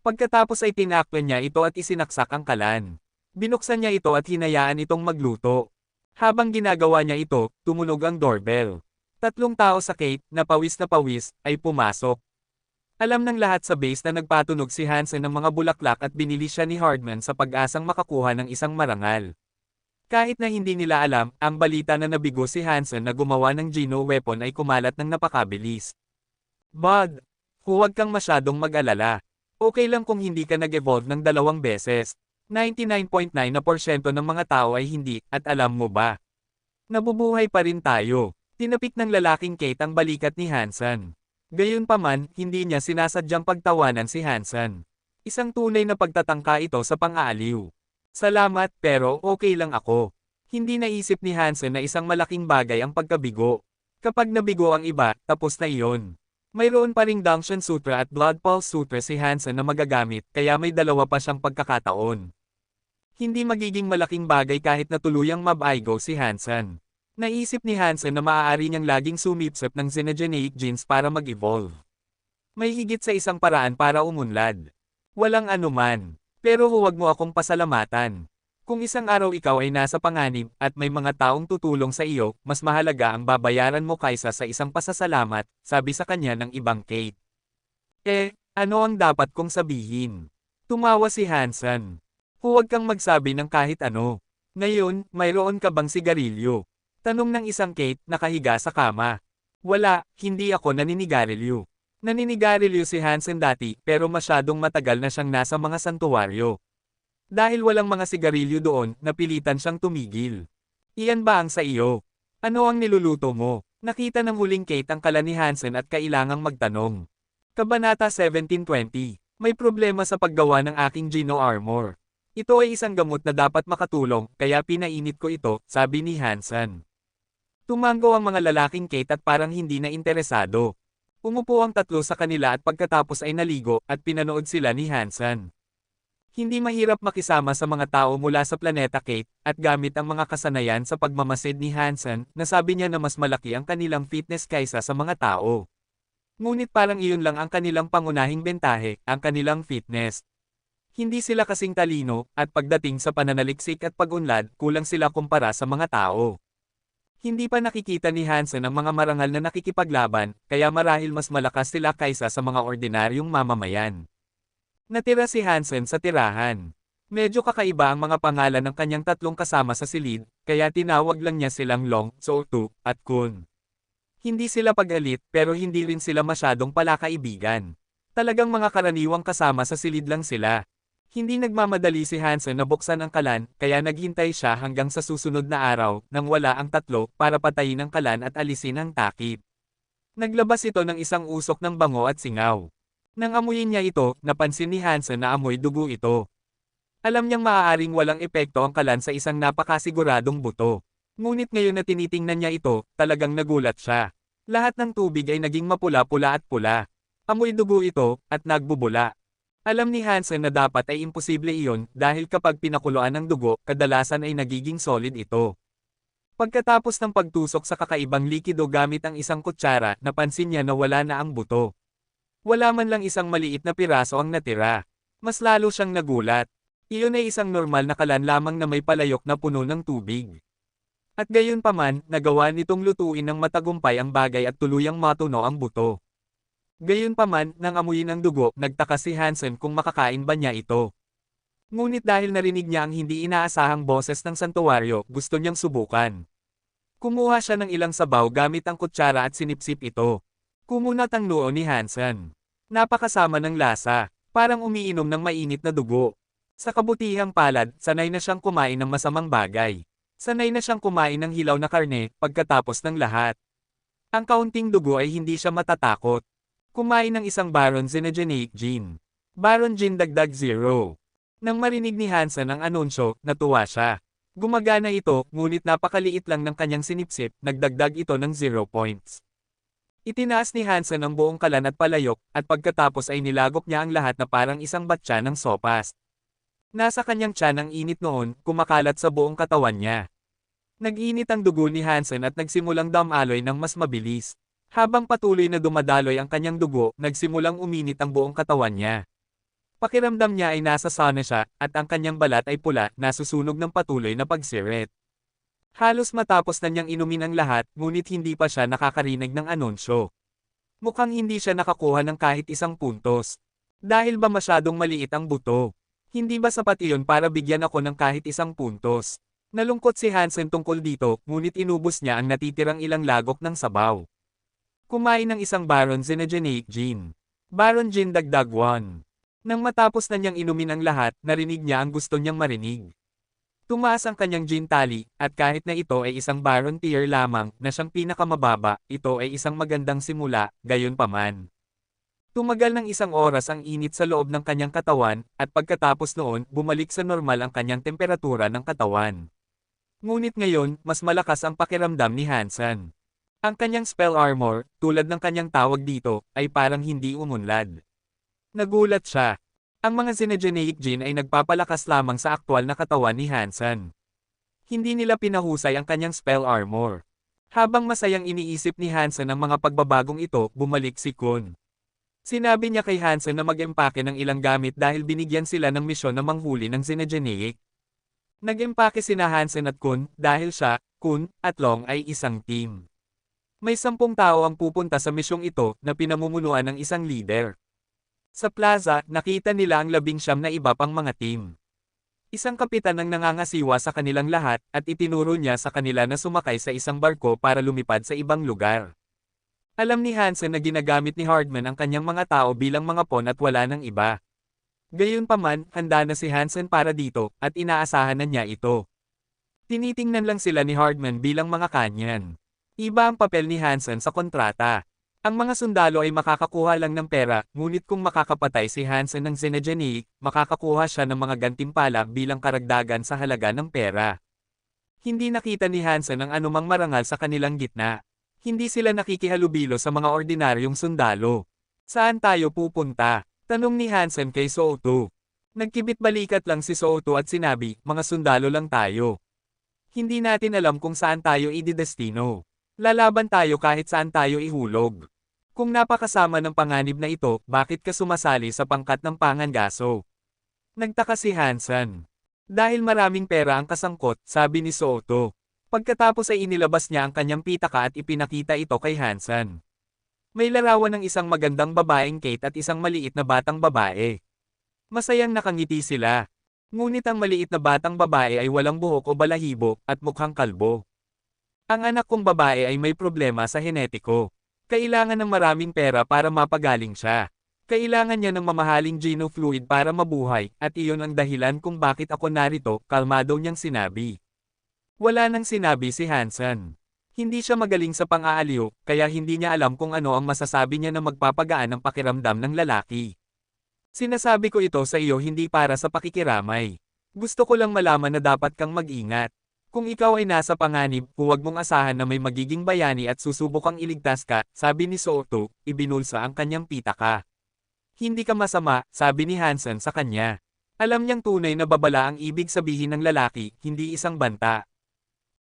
A: Pagkatapos ay tinakpan niya ito at isinaksak ang kalan. Binuksan niya ito at hinayaan itong magluto. Habang ginagawa niya ito, tumunog ang doorbell. 3 tao sa Kate, na pawis, ay pumasok. Alam ng lahat sa base na nagpatunog si Hansen ng mga bulaklak at binili siya ni Hardman sa pag-asang makakuha ng isang marangal. Kahit na hindi nila alam, ang balita na nabigo si Hansen na gumawa ng Geno weapon ay kumalat ng napakabilis. Bud, huwag kang masyadong mag-alala. Okay lang kung hindi ka nag-evolve ng 2 beses. 99.9% ng mga tao ay hindi, at alam mo ba? Nabubuhay pa rin tayo. Tinapik ng lalaking Kate ang balikat ni Hansen. Gayunpaman, hindi niya sinasadyang pagtawanan si Hansen. Isang tunay na pagtatangka ito sa pang-aaliw. Salamat, pero okay lang ako. Hindi naisip ni Hansen na isang malaking bagay ang pagkabigo. Kapag nabigo ang iba, tapos na iyon. Mayroon pa ring Dangshan Sutra at Blood Pulse Sutra si Hansen na magagamit, kaya may dalawa pa siyang pagkakataon. Hindi magiging malaking bagay kahit na tuluyang mab-aigo si Hansen. Naisip ni Hansen na maaari niyang laging sumipsip ng Xenogeneic genes para mag-evolve. May higit sa isang paraan para umunlad. Walang anuman. Pero huwag mo akong pasalamatan. Kung isang araw ikaw ay nasa panganib at may mga taong tutulong sa iyo, mas mahalaga ang babayaran mo kaysa sa isang pasasalamat, sabi sa kanya ng ibang Kate. Ano ang dapat kong sabihin? Tumawa si Hansen. Huwag kang magsabi ng kahit ano. Ngayon, mayroon ka bang sigarilyo? Tanong ng isang Kate nakahiga sa kama. Wala, hindi ako naninigarilyo. Naninigarilyo si Hansen dati pero masyadong matagal na siyang nasa mga santuwaryo. Dahil walang mga sigarilyo doon, napilitan siyang tumigil. Iyan ba ang sa iyo? Ano ang niluluto mo? Nakita ng huling Kate ang kala ni Hansen at kailangang magtanong. Kabanata 1720. May problema sa paggawa ng aking Geno armor. Ito ay isang gamot na dapat makatulong, kaya pinainit ko ito, sabi ni Hansen. Tumango ang mga lalaking Kate at parang hindi na interesado. Umupo ang tatlo sa kanila at pagkatapos ay naligo at pinanood sila ni Hansen. Hindi mahirap makisama sa mga tao mula sa planeta Kate at gamit ang mga kasanayan sa pagmamasid ni Hansen, nasabi niya na mas malaki ang kanilang fitness kaysa sa mga tao. Ngunit parang iyon lang ang kanilang pangunahing bentahe, ang kanilang fitness. Hindi sila kasing talino at pagdating sa pananaliksik at pag-unlad, kulang sila kumpara sa mga tao. Hindi pa nakikita ni Hansen ang mga marangal na nakikipaglaban, kaya marahil mas malakas sila kaysa sa mga ordinaryong mamamayan. Natira si Hansen sa tirahan. Medyo kakaiba ang mga pangalan ng kanyang tatlong kasama sa silid, kaya tinawag lang niya silang Long, So-tu, at Kun. Hindi sila pag-alit pero hindi rin sila masyadong palakaibigan. Talagang mga karaniwang kasama sa silid lang sila. Hindi nagmamadali si Hansen na buksan ang kalan, kaya naghintay siya hanggang sa susunod na araw, nang wala ang tatlo, para patayin ang kalan at alisin ang takip. Naglabas ito ng isang usok ng bango at singaw. Nang amuyin niya ito, napansin ni Hansen na amoy dugo ito. Alam niyang maaaring walang epekto ang kalan sa isang napakasiguradong buto. Ngunit ngayon na tinitingnan niya ito, talagang nagulat siya. Lahat ng tubig ay naging mapula-pula at pula. Amoy dugo ito, at nagbubula. Alam ni Hansen na dapat ay imposible iyon dahil kapag pinakuluan ng dugo, kadalasan ay nagiging solid ito. Pagkatapos ng pagtusok sa kakaibang likido gamit ang isang kutsara, napansin niya na wala na ang buto. Wala man lang isang maliit na piraso ang natira. Mas lalo siyang nagulat. Iyon ay isang normal na kalan lamang na may palayok na puno ng tubig. At gayon pa man, nagawa nitong lutuin ng matagumpay ang bagay at tuluyang matunaw ang buto. Gayunpaman, nang amuyin ang dugo, nagtaka si Hansen kung makakain ba niya ito. Ngunit dahil narinig niya ang hindi inaasahang boses ng santuwaryo, gusto niyang subukan. Kumuha siya ng ilang sabaw gamit ang kutsara at sinipsip ito. Kumunat ang noo ni Hansen. Napakasama ng lasa, parang umiinom ng mainit na dugo. Sa kabutihang palad, sanay na siyang kumain ng masamang bagay. Sanay na siyang kumain ng hilaw na karne, pagkatapos ng lahat. Ang kaunting dugo ay hindi siya matatakot. Kumain ng isang Baron Xenogeneic gene. Baron gene dagdag 0. Nang marinig ni Hansen ang anunsyo, natuwa siya. Gumagana ito, ngunit napakaliit lang ng kanyang sinipsip, nagdagdag ito ng 0 points. Itinaas ni Hansen ang buong kalan at palayok, at pagkatapos ay nilagok niya ang lahat na parang isang batya ng sopas. Nasa kanyang tiyan ang init noon, kumakalat sa buong katawan niya. Nag-init ang dugo ni Hansen at nagsimulang damaloy ng mas mabilis. Habang patuloy na dumadaloy ang kanyang dugo, nagsimulang uminit ang buong katawan niya. Pakiramdam niya ay nasa sauna siya, at ang kanyang balat ay pula, nasusunog ng patuloy na pagsirit. Halos matapos na niyang inumin ang lahat, ngunit hindi pa siya nakakarinig ng anunsyo. Mukhang hindi siya nakakuha ng kahit isang puntos. Dahil ba masyadong maliit ang buto? Hindi ba sapat iyon para bigyan ako ng kahit isang puntos? Nalungkot si Hansen tungkol dito, ngunit inubos niya ang natitirang ilang lagok ng sabaw. Kumain ng isang Baron Zinagenic Gin. Baron Gin dagdag 1. Nang matapos na niyang inumin ang lahat, narinig niya ang gusto niyang marinig. Tumaas ang kanyang gin tally, at kahit na ito ay isang Baron tier lamang na siyang pinakamababa, ito ay isang magandang simula, gayunpaman. Tumagal ng isang oras ang init sa loob ng kanyang katawan, at pagkatapos noon, bumalik sa normal ang kanyang temperatura ng katawan. Ngunit ngayon, mas malakas ang pakiramdam ni Hansen. Ang kanyang spell armor, tulad ng kanyang tawag dito, ay parang hindi umunlad. Nagulat siya. Ang mga Zinagenic Gin ay nagpapalakas lamang sa aktwal na katawan ni Hansen. Hindi nila pinahusay ang kanyang spell armor. Habang masayang iniisip ni Hansen ang mga pagbabagong ito, bumalik si Kun. Sinabi niya kay Hansen na mag-empake ng ilang gamit dahil binigyan sila ng misyon na manghuli ng Zinagenic. Nag-empake sina Hansen at Kun, dahil siya, Kun, at Long ay isang team. May 10 tao ang pupunta sa misyong ito na pinamumunuan ng isang leader. Sa plaza, nakita nila ang 19 na iba pang mga team. Isang kapitan ang nangangasiwa sa kanilang lahat at itinuro niya sa kanila na sumakay sa isang barko para lumipad sa ibang lugar. Alam ni Hansen na ginagamit ni Hardman ang kanyang mga tao bilang mga pawn at wala ng iba. Gayunpaman, handa na si Hansen para dito at inaasahan na niya ito. Tinitingnan lang sila ni Hardman bilang mga kanyan. Iba ang papel ni Hansen sa kontrata. Ang mga sundalo ay makakakuha lang ng pera, ngunit kung makakapatay si Hansen ng Zinagenic, makakakuha siya ng mga gantimpala bilang karagdagan sa halaga ng pera. Hindi nakita ni Hansen ang anumang marangal sa kanilang gitna. Hindi sila nakikihalubilo sa mga ordinaryong sundalo. Saan tayo pupunta? Tanong ni Hansen kay Souto. Nagkibit-balikat lang si Souto at sinabi, mga sundalo lang tayo. Hindi natin alam kung saan tayo ididestino. Lalaban tayo kahit saan tayo ihulog. Kung napakasama ng panganib na ito, bakit ka sumasali sa pangkat ng pangangaso? Nagtaka si Hansen. Dahil maraming pera ang kasangkot, sabi ni Souto. Pagkatapos ay inilabas niya ang kanyang pitaka at ipinakita ito kay Hansen. May larawan ng isang magandang babaeng Kate at isang maliit na batang babae. Masayang nakangiti sila. Ngunit ang maliit na batang babae ay walang buhok o balahibo, at mukhang kalbo. Ang anak kong babae ay may problema sa henetiko. Kailangan ng maraming pera para mapagaling siya. Kailangan niya ng mamahaling genofluid para mabuhay, at iyon ang dahilan kung bakit ako narito, kalmado niyang sinabi. Wala nang sinabi si Hansen. Hindi siya magaling sa pang-aaliw, kaya hindi niya alam kung ano ang masasabi niya na magpapagaan ng pakiramdam ng lalaki. Sinasabi ko ito sa iyo hindi para sa pakikiramay. Gusto ko lang malaman na dapat kang mag-ingat. Kung ikaw ay nasa panganib, huwag mong asahan na may magiging bayani at susubok kang iligtas ka, sabi ni Souto, ibinulsa ang kanyang pitaka. Hindi ka masama, sabi ni Hansen sa kanya. Alam niyang tunay na babala ang ibig sabihin ng lalaki, hindi isang banta.